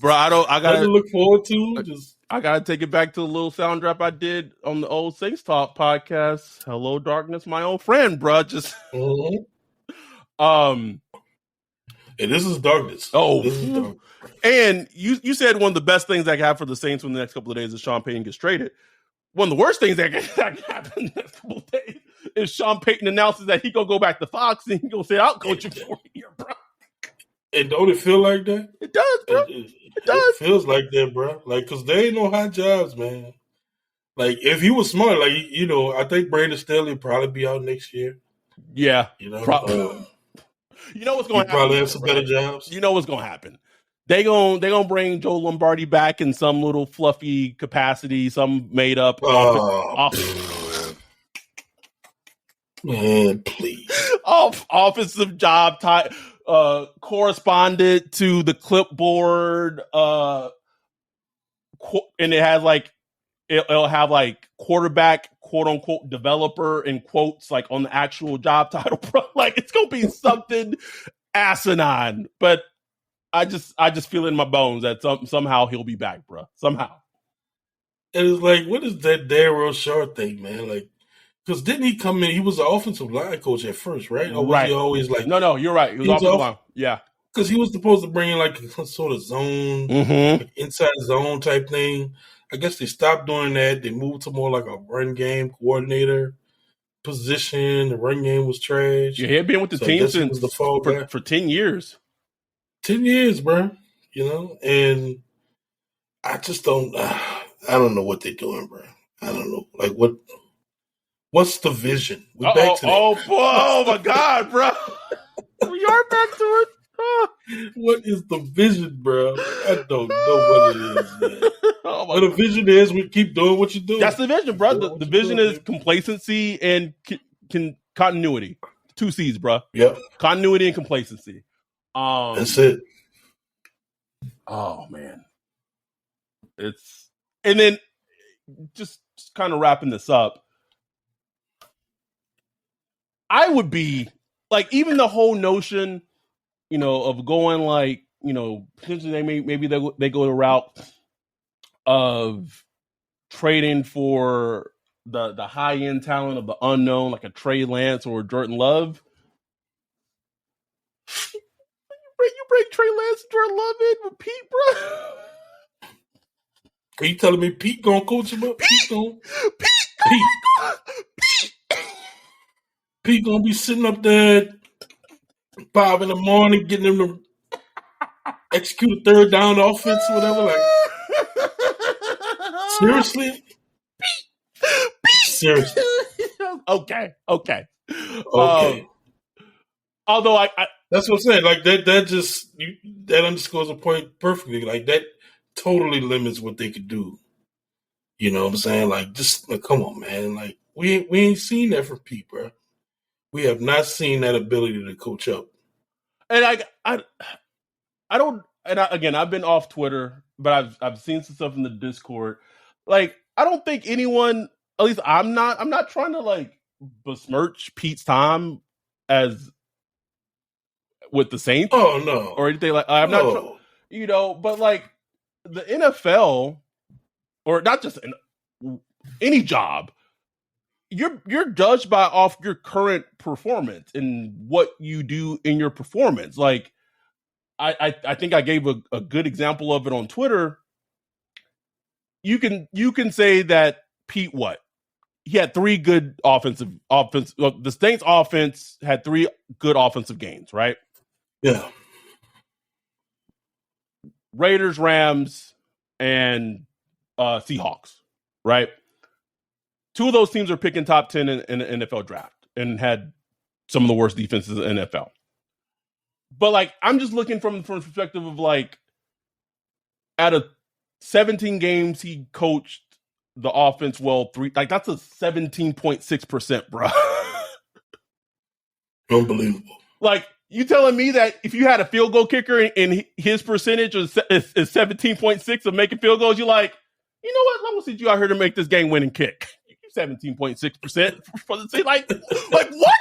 Bro, I got to look forward to. I got to take it back to the little sound drop I did on the old Saints Talk podcast. Hello, darkness, my old friend, bro. Just... Mm-hmm. And this is darkness. Oh, this is dark. And you said one of the best things that can happen for the Saints in the next couple of days is Sean Payton gets traded. one of the worst things that can happen in the next couple of days is Sean Payton announces that he gonna go back to Fox and he gonna say, "I'll coach you for a year, bro." And don't it feel like that? It does, bro. It does. It feels like that, bro. Like, cause they ain't no hot jobs, man. Like, if he was smart, like, you know, I think Brandon Staley will probably be out next year. Yeah, you know, you know what's going to happen. Probably have some better jobs. You know what's going to happen. They gonna bring Joe Lombardi back in some little fluffy capacity, some made up office. Man, please. Offensive job correspondent to the clipboard, and it has like it'll have like quarterback, quote unquote, developer in quotes, like on the actual job title, bro. Like it's gonna be something asinine, but I just feel in my bones that somehow he'll be back, bro. Somehow. And it's like, what is that Darryl Short thing, man? Like, because didn't he come in? He was the offensive line coach at first, right? Or was he always like? No, you're right. He was offensive line. Yeah. Because he was supposed to bring in like a sort of zone, like inside zone type thing. I guess they stopped doing that. They moved to more like a run game coordinator position. The run game was trash. Yeah, he had been with the team since for 10 years. 10 years, bro. You know, and I just don't. I don't know what they're doing, bro. I don't know, like what's the vision? We're back to that. Oh my God, bro. We are back to it. What is the vision, bro? I don't know what it is, man. What the vision is, we keep doing what you're doing. That's the vision, bro. The vision is complacency and continuity. 2 C's, bro. Yep. Continuity and complacency. That's it. Oh, man. And then just kind of wrapping this up, I would be like, even the whole notion, you know, of going like, you know, potentially maybe they go the route of trading for the high end talent of the unknown, like a Trey Lance or Jordan Love. You break Trey Lance and Jordan Love in with Pete, bro. Are you telling me Pete gonna coach him up? Pete gonna be sitting up there 5 a.m, getting him to execute a third down offense or whatever. Like, seriously? Seriously? Okay. Although I that's what I'm saying. Like that underscores a point perfectly. Like that totally limits what they could do. You know what I'm saying? Like, just come on, man. Like we ain't seen that from Pete, bro. We have not seen that ability to coach up. And I don't. And again, I've been off Twitter, but I've seen some stuff in the Discord. Like, I don't think anyone, at least I'm not trying to like besmirch Pete's time as with the Saints. Oh no, or anything like. I'm not, you know, but like the NFL, or not just any job, you're judged by off your current performance and what you do in your performance. Like, I think I gave a good example of it on Twitter. You can say that Pete, he had 3 good offensive. The Saints offense had 3 good offensive games, right? Yeah. Raiders, Rams, and Seahawks, right? 2 of those teams are picking top 10 in the NFL draft and had some of the worst defenses in the NFL. But like, I'm just looking from the perspective of like, out of 17 games he coached the offense well, 3, like that's a 17.6%, bro. Unbelievable. Like, you telling me that if you had a field goal kicker and his percentage is 17.6 of making field goals, you're like, you know what? I'm gonna send you out here to make this game winning kick. 17.6% for the team. Like what?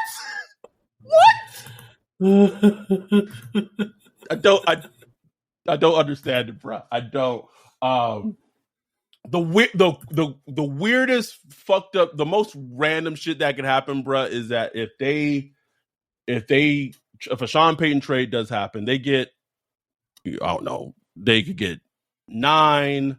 I don't understand it, bro. I don't. The weirdest, fucked up, the most random shit that could happen, bro, is that if a Sean Payton trade does happen, they get, I don't know, they could get 9.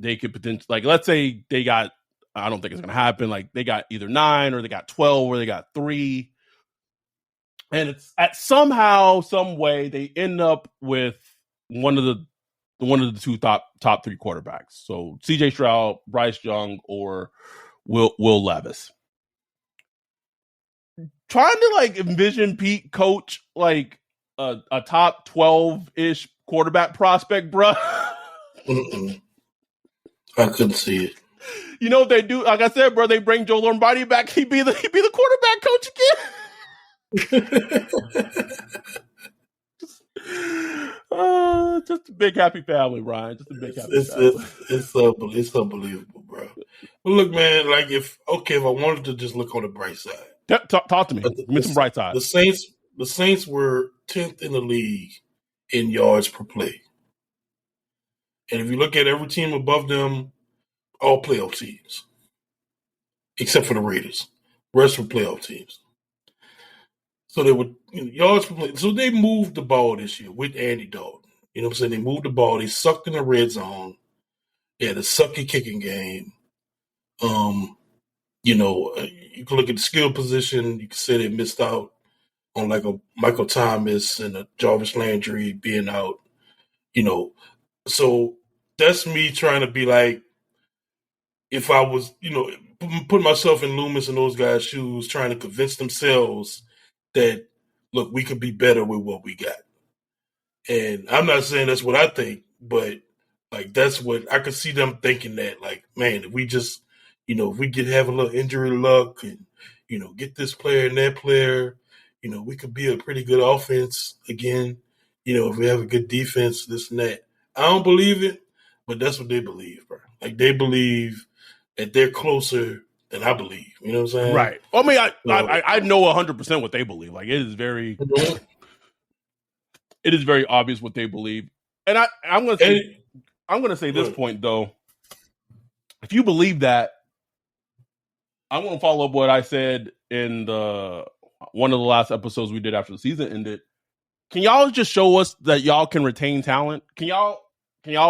they could potentially, like, let's say they got, I don't think it's going to happen. Like, they got either 9 or they got 12 or they got 3. And it's at somehow, some way, they end up with one of the 2 top 3 quarterbacks. So CJ Stroud, Bryce Young, or Will Levis. Trying to like envision Pete coach like a top 12-ish quarterback prospect, bro. I couldn't see it. You know what they do? Like I said, bro, they bring Joe Lombardi back. He'd be the quarterback coach again. Just a big happy family, Ryan. Just a big happy family. It's unbelievable, bro. But look, man, like if I wanted to just look on the bright side. Talk to me. Give me some bright side. The Saints were 10th in the league in yards per play. And if you look at every team above them, all playoff teams, except for the Raiders. Rest were playoff teams. So they were yards per play. So they moved the ball this year with Andy Dalton. You know what I'm saying? They moved the ball. They sucked in the red zone. They had a sucky kicking game. You can look at the skill position. You can say they missed out on like a Michael Thomas and a Jarvis Landry being out. So that's me trying to be like, if I was, putting myself in Loomis and those guys' shoes, trying to convince themselves that, look, we could be better with what we got. And I'm not saying that's what I think, but like that's what I could see them thinking, that like, man, if we just, if we could have a little injury luck and, get this player and that player, we could be a pretty good offense again. If we have a good defense, this and that. I don't believe it, but that's what they believe, bro. Like they believe that they're closer than I believe. You know what I'm saying? Right. I mean, I know 100% what they believe. Like it is very obvious what they believe. And I'm gonna say this point though. If you believe that, I'm gonna follow up what I said in one of the last episodes we did after the season ended. Can y'all just show us that y'all can retain talent? Can y'all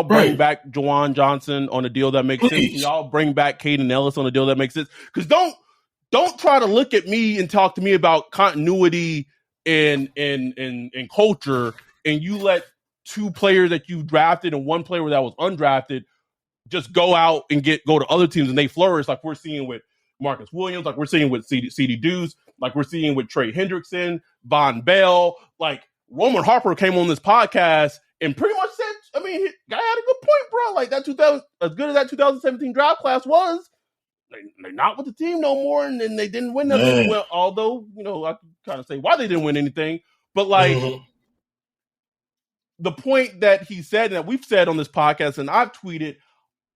bring back Juwan Johnson on a deal that makes sense? Can y'all bring back Caden Ellis on a deal that makes sense? Because don't try to look at me and talk to me about continuity and culture, and you let 2 players that you drafted and 1 player that was undrafted just go out and go to other teams and they flourish, like we're seeing with Marcus Williams, like we're seeing with CD Deuce, like we're seeing with Trey Hendrickson, Von Bell. Like Roman Harper came on this podcast and pretty much said, I mean, guy had a good point, bro. Like that 2000, as good as that 2017 draft class was, they're not with the team no more, and then they didn't win nothing. Well, although I can kind of say why they didn't win anything, but like the point that he said, and that we've said on this podcast, and I've tweeted,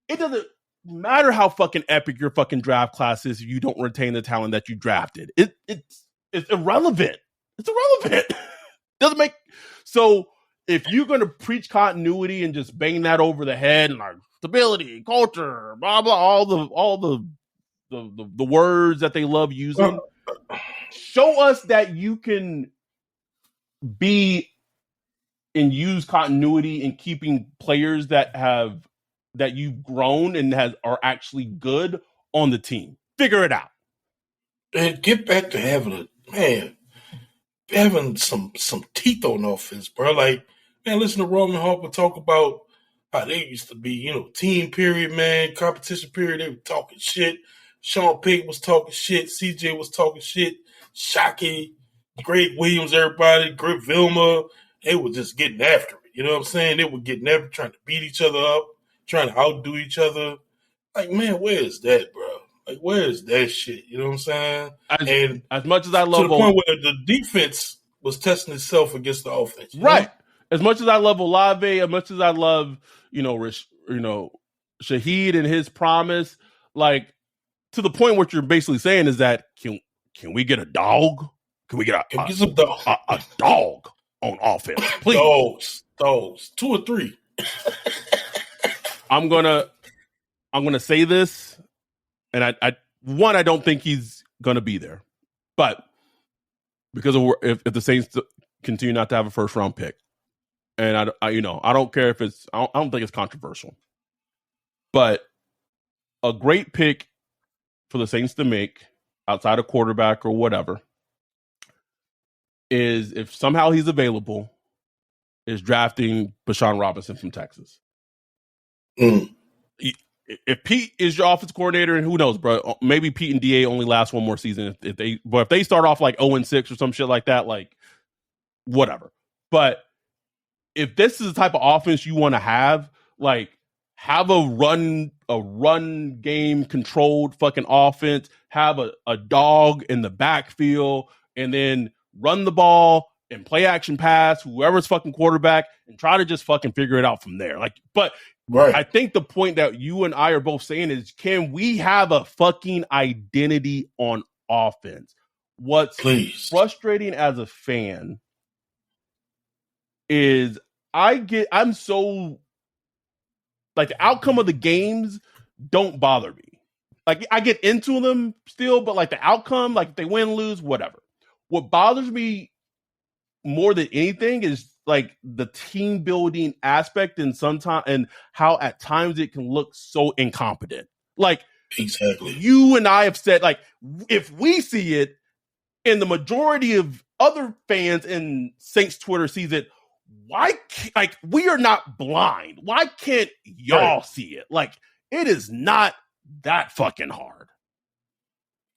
it doesn't matter how fucking epic your fucking draft class is if you don't retain the talent that you drafted. It's irrelevant. It's irrelevant. Doesn't make so. If you're going to preach continuity and just bang that over the head and like stability, culture, blah blah, all the words that they love using, show us that you can be and use continuity in keeping players that you've grown and are actually good on the team. Figure it out. And get back to having some teeth on offense, bro. Like, man, listen to Roman Harper talk about how they used to be, team period, man, competition period. They were talking shit. Sean Payton was talking shit. CJ was talking shit. Shockey, Greg Williams, everybody, Greg Vilma, they were just getting after it. You know what I'm saying? They were getting after it, trying to beat each other up, trying to outdo each other. Like, man, where is that, bro? Like, where is that shit? You know what I'm saying? As much as I love to the point where the defense was testing itself against the offense. Right. Know? As much as I love Olave, as much as I love, Shaheed and his promise, like to the point what you're basically saying is that can we get a dog? Can we get a dog on offense? Please. Dogs. 2 or 3. I'm gonna say this, and I don't think he's gonna be there, but because of if the Saints continue not to have a first round pick, and I don't care if I don't think it's controversial, But a great pick for the Saints to make outside of quarterback or whatever is, if somehow he's available, is drafting Bashawn Robinson from Texas. If Pete is your offensive coordinator, and who knows, bro, maybe Pete and DA only last one more season. If they start off like 0-6 or some shit like that, like whatever. But if this is the type of offense you want to have, like have a run game controlled fucking offense, have a dog in the backfield, and then run the ball and play action pass, whoever's fucking quarterback, and try to just fucking figure it out from there. Like, but right. I think the point that you and I are both saying is, can we have a fucking identity on offense? What's frustrating as a fan is I'm so, like, the outcome of the games don't bother me. Like, I get into them still, but like the outcome, like if they win, lose, whatever. What bothers me more than anything is like the team building aspect, and sometimes, and how at times it can look so incompetent. Like, exactly, you and I have said, like, if we see it, and the majority of other fans in Saints Twitter sees it, why, like, we are not blind. Why can't y'all see it? Like, it is not that fucking hard.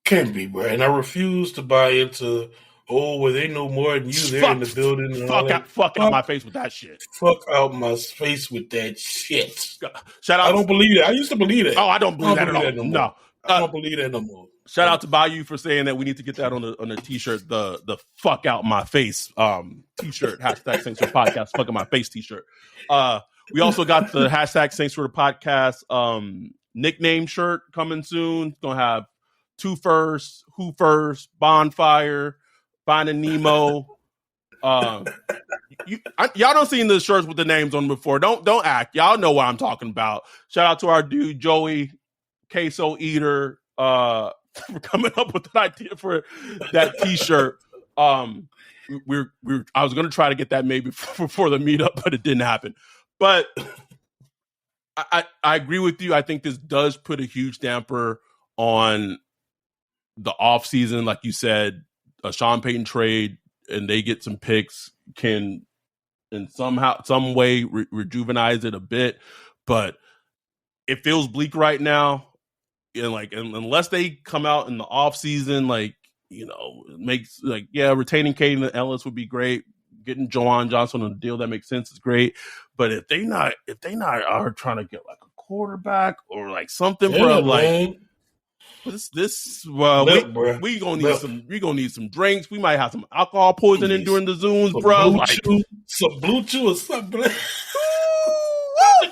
Can't be, bro. And I refuse to buy into, well, they know more than you. They're in the building. And fuck out my face with that shit. Fuck out my face with that shit. Shout out. I don't believe that. I used to believe that. Oh, I don't believe that at all. No. I don't believe that no more. Shout out to Bayou for saying that we need to get that on a t-shirt, the fuck out my face t-shirt, hashtag Saints Twitter Podcast, fuck out my face t-shirt. We also got the hashtag Saints Twitter Podcast nickname shirt coming soon. It's gonna have Two First, Who First, Bonfire, Finding Nemo. Y'all don't seen the shirts with the names on them before. Don't act. Y'all know what I'm talking about. Shout out to our dude Joey, Queso Eater, for coming up with an idea for that t-shirt. I was going to try to get that maybe before the meetup, but it didn't happen. But I agree with you. I think this does put a huge damper on the offseason. Like you said, a Sean Payton trade and they get some picks can in some way rejuvenize it a bit, but it feels bleak right now. And like, unless they come out in the off season, like, you know, makes like, yeah, retaining Caden Ellis would be great. Getting Jawan Johnson on a deal that makes sense is great. But if they not are trying to get like a quarterback or like something, bro, like we gonna need some drinks. We might have some alcohol poisoning during the Zooms, bro. Some blue chew or something.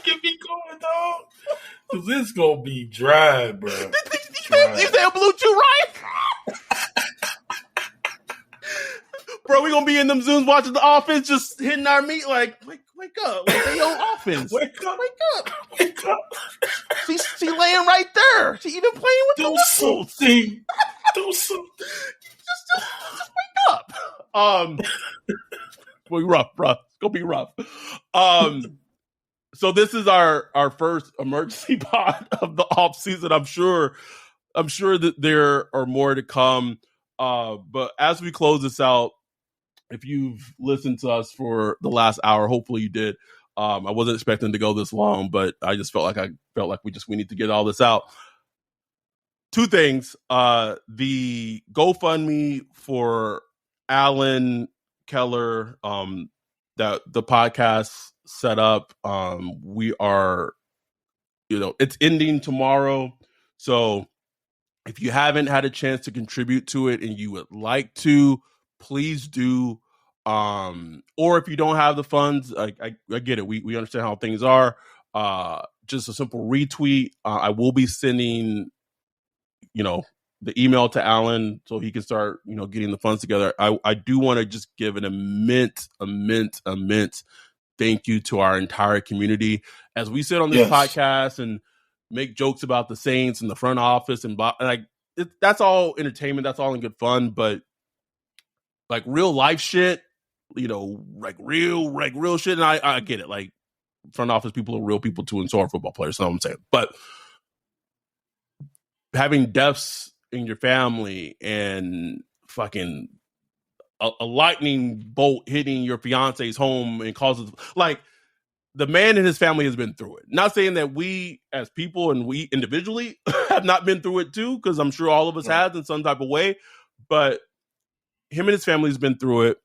Get me going, dog. Cause it's gonna be dry, bro. You said blue chew, right? Bro, we gonna be in them Zooms watching the offense, just hitting our meat like wake up, like they on offense. Wake up. She laying right there. She even playing with the something. Do something. Just wake up. Boy, rough. It's gonna be rough. So this is our first emergency pod of the off season. I'm sure that there are more to come. But as we close this out, if you've listened to us for the last hour, hopefully you did. I wasn't expecting to go this long, but I just felt like we need to get all this out. Two things. The GoFundMe for Alan Keller, that the podcast set up. We are, it's ending tomorrow. So if you haven't had a chance to contribute to it and you would like to, please do. Or if you don't have the funds, I get it. We understand how things are. Just a simple retweet. I will be sending, the email to Alan so he can start, getting the funds together. I do want to just give an immense thank you to our entire community. As we sit on this podcast and make jokes about the Saints and the front office and that's all entertainment. That's all in good fun. But like real life shit, like real shit. And I get it. Like front office people are real people too, and so are football players. That's what I'm saying. But having deaths in your family and fucking a lightning bolt hitting your fiance's home and causes like the man and his family has been through it. Not saying that we as people and we individually have not been through it too, because I'm sure all of us have in some type of way, but him and his family has been through it.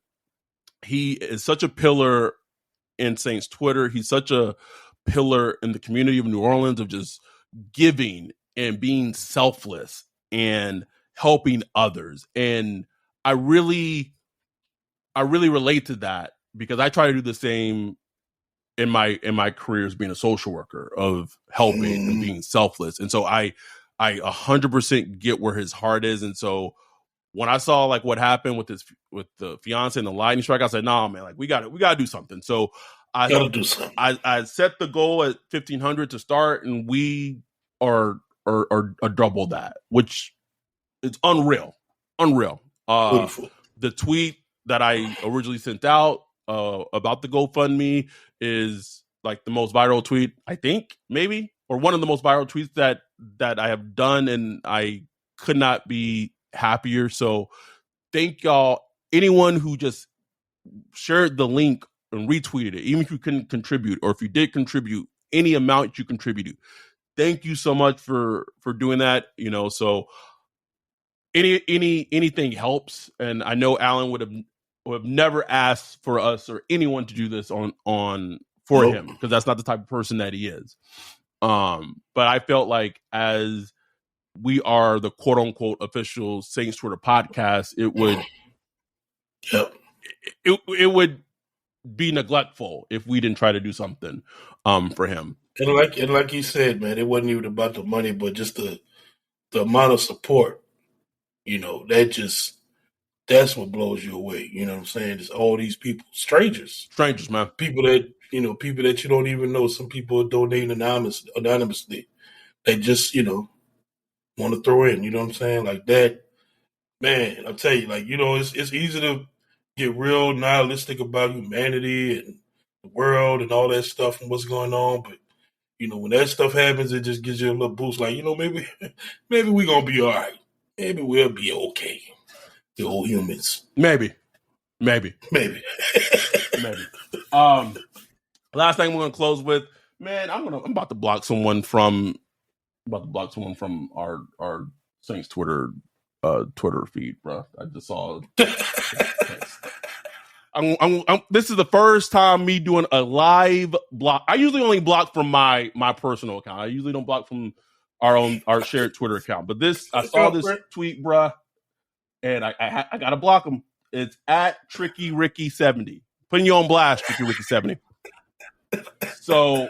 He is such a pillar in Saints Twitter. He's such a pillar in the community of New Orleans of just giving and being selfless and helping others. And I really relate to that because I try to do the same in my career as being a social worker of helping and being selfless. And so I 100% get where his heart is. And so when I saw like what happened with the fiance and the lightning strike, I said, "Nah, man, like we got to do something." So I set the goal at 1,500 to start, and we are double that, which is unreal. The tweet that I originally sent out about the GoFundMe is like the most viral tweet, I think, maybe, or one of the most viral tweets that I have done, and I could not be happier. So thank y'all, anyone who just shared the link and retweeted it, even if you couldn't contribute, or if you did contribute any amount you contributed, thank you so much for doing that. So anything helps, and I know Alan would have never asked for us or anyone to do this for him, because that's not the type of person that he is. But I felt like as we are the quote unquote official Saints Twitter podcast, it would be neglectful if we didn't try to do something for him. And like you said, man, it wasn't even about the money, but just the amount of support. That's what blows you away. You know what I'm saying? Just all these people, strangers, man, people that you don't even know. Some people are donating anonymously. They just want to throw in. You know what I'm saying? Like that, man. I tell you, like it's easy to get real nihilistic about humanity and the world and all that stuff and what's going on, but when that stuff happens, it just gives you a little boost. Like maybe we're gonna be all right. Maybe we'll be okay. The old humans. Maybe. Maybe. Last thing we're gonna close with, man. I'm about to block someone from our Saints Twitter feed, bro. I just saw. This is the first time me doing a live block. I usually only block from my personal account. I usually don't block from our shared Twitter account. But I saw this tweet, bruh, and I gotta block him. It's at Tricky Ricky 70. Putting you on blast, Tricky Ricky 70. So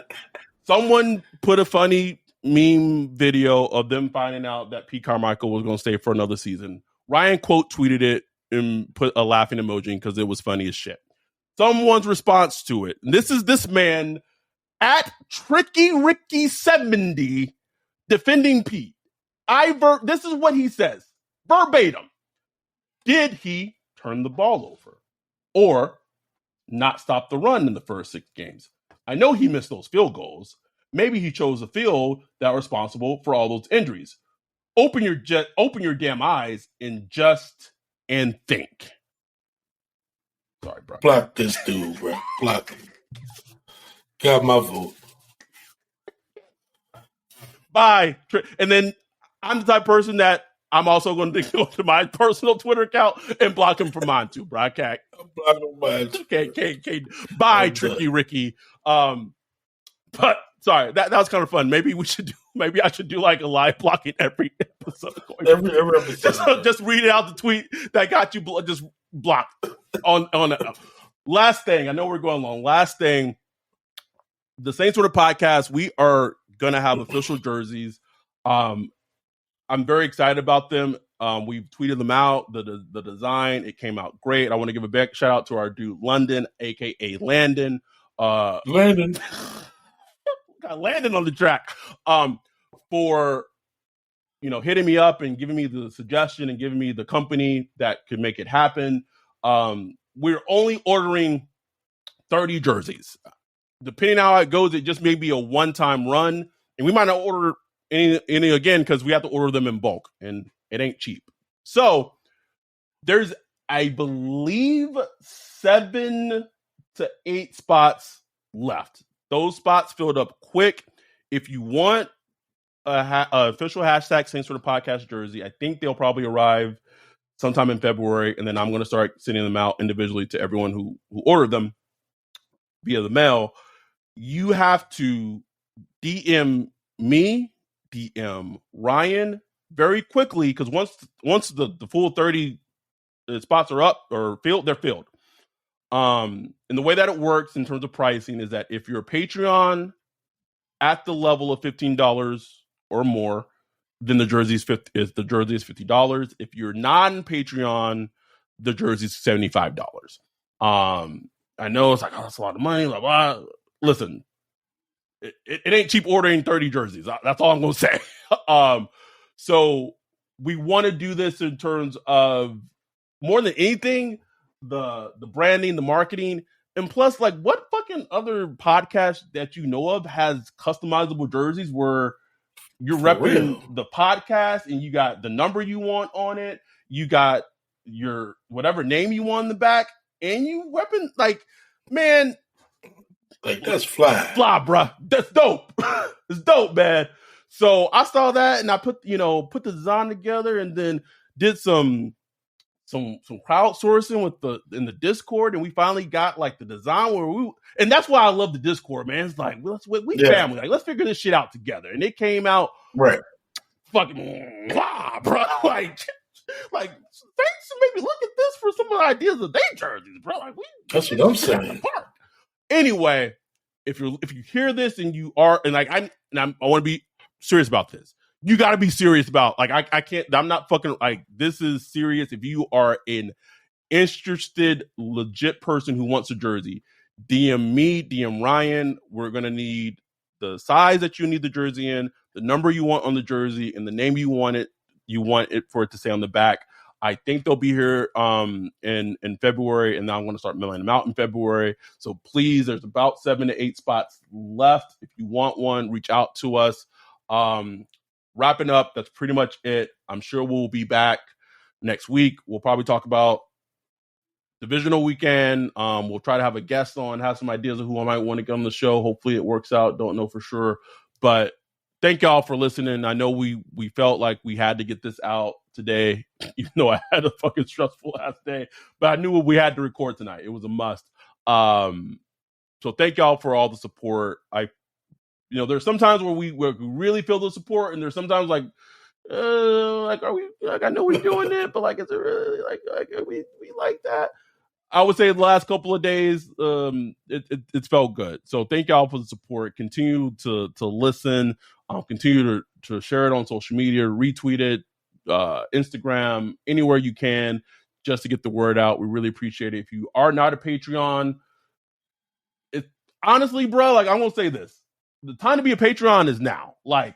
someone put a funny meme video of them finding out that Pete Carmichael was going to stay for another season. Ryan quote tweeted it and put a laughing emoji because it was funny as shit. Someone's response to it. And this is this man at Tricky Ricky 70 defending Pete. This is what he says verbatim. Did he turn the ball over or not stop the run in the first 6 games? I know he missed those field goals. Maybe he chose a field that was responsible for all those injuries. Open your damn eyes and think. Sorry, bro. Block this dude, bro. Block him. Got my vote. Bye. And then I'm the type of person that I'm also going to go to my personal Twitter account and block him from mine too, bro. I can't. Block him mine. Okay. Bye, Tricky Ricky. But sorry, that was kind of fun. Maybe I should do like a live blocking every episode. Every episode. Just read out the tweet that got you just blocked on last thing. I know we're going long. Last thing, the Saints Twitter podcast, we are gonna have official jerseys. I'm very excited about them. We've tweeted them out. The design, it came out great. I want to give a big shout out to our dude London, aka Landon. Landon. Got Landon on the track. For hitting me up and giving me the suggestion and giving me the company that could make it happen. We're only ordering 30 jerseys. depending on how it goes, it just may be a one-time run, and we might not order any again because we have to order them in bulk, and it ain't cheap. So there's, I believe, 7 to 8 spots left. Those spots filled up quick. If you want a official hashtag Saints for the Podcast jersey, I think they'll probably arrive sometime in February, and then I'm going to start sending them out individually to everyone who ordered them via the mail. You have to DM me, DM Ryan very quickly, because once the full 30 spots are up or filled, they're filled. And the way that it works in terms of pricing is that if you're a Patreon at the level of $15 or more, then the jersey is $50. If you're non-Patreon, the jersey is $75. I know it's like, oh, that's a lot of money, blah blah. Listen, it ain't cheap ordering 30 jerseys. That's all I'm gonna say. So we want to do this in terms of, more than anything, the branding, the marketing, and plus, like, what fucking other podcast that you know of has customizable jerseys where you're repping the podcast and you got the number you want on it, you got your whatever name you want in the back, and you repping, like, man, like, that's fly, bruh. That's dope. It's dope, man. So I saw that and I put the design together and then did some crowdsourcing in the Discord, and we finally got like the design and that's why I love the Discord, man. It's like, we family, like, let's figure this shit out together. And it came out right, fucking blah, bro. Like thanks to maybe look at this for some of the ideas of their jerseys, bro. Like, that's what I'm saying. Anyway, if you hear this and you are, and like I want to be serious about this. You got to be serious about, like, I can't, I'm not fucking, like, this is serious. If you are an interested, legit person who wants a jersey, DM me, DM Ryan. We're going to need the size that you need the jersey in, the number you want on the jersey, and the name you want it for it to say on the back. I think they'll be here in February, and now I'm going to start mailing them out in February. So please, there's about 7 to 8 spots left. If you want one, reach out to us. Wrapping up, that's pretty much it. I'm sure we'll be back next week. We'll probably talk about divisional weekend. We'll try to have a guest on, have some ideas of who I might want to get on the show. Hopefully it works out. Don't know for sure. But thank y'all for listening. I know we felt like we had to get this out today, even though I had a fucking stressful ass day. But I knew we had to record tonight. It was a must. So thank y'all for all the support. There's sometimes where we really feel the support, and there's sometimes like are we, like, I know we're doing it, but like, is it really like we like that? I would say the last couple of days, it's felt good. So thank y'all for the support. Continue to listen. Continue to share it on social media, retweet it, Instagram, anywhere you can, just to get the word out. We really appreciate it. If you are not a Patreon, honestly, bro, like, I'm gonna say this. The time to be a Patreon is now. Like,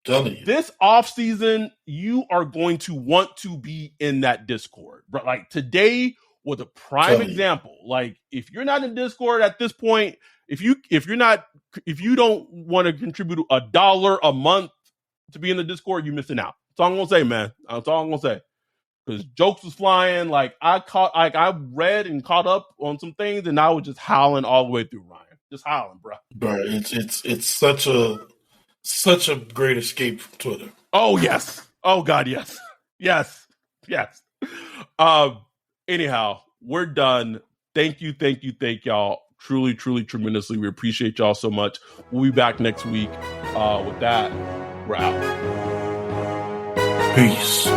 this off season, you are going to want to be in that Discord. But like, today was a prime example. Like, if you're not in Discord at this point, if you don't want to contribute $1 a month to be in the Discord, you're missing out. That's all I'm gonna say, man. That's all I'm gonna say. Because jokes was flying. Like, I read and caught up on some things, and I was just howling all the way through, Ryan. Just howling, bro. Bro, it's such a great escape from Twitter. Oh yes. Oh God, yes. Yes. Anyhow, we're done. Thank you, y'all. Truly, tremendously. We appreciate y'all so much. We'll be back next week. With that, we're out. Peace.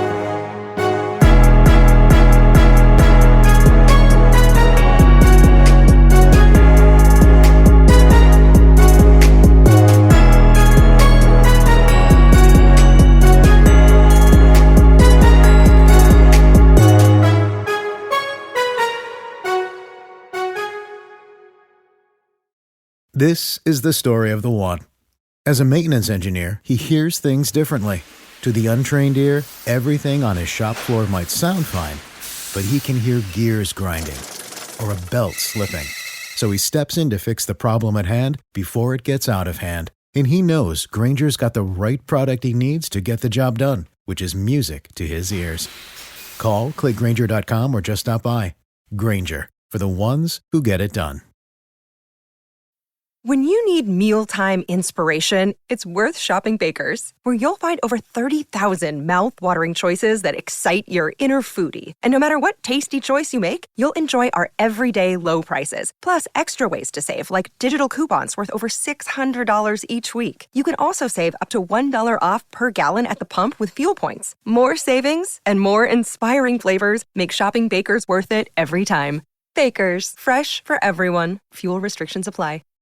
This is the story of the one. As a maintenance engineer, he hears things differently. To the untrained ear, everything on his shop floor might sound fine, but he can hear gears grinding or a belt slipping. So he steps in to fix the problem at hand before it gets out of hand. And he knows Granger's got the right product he needs to get the job done, which is music to his ears. Call, click Grainger.com, or just stop by. Grainger, for the ones who get it done. When you need mealtime inspiration, it's worth shopping Baker's, where you'll find over 30,000 mouth-watering choices that excite your inner foodie. And no matter what tasty choice you make, you'll enjoy our everyday low prices, plus extra ways to save, like digital coupons worth over $600 each week. You can also save up to $1 off per gallon at the pump with fuel points. More savings and more inspiring flavors make shopping Baker's worth it every time. Baker's, fresh for everyone. Fuel restrictions apply.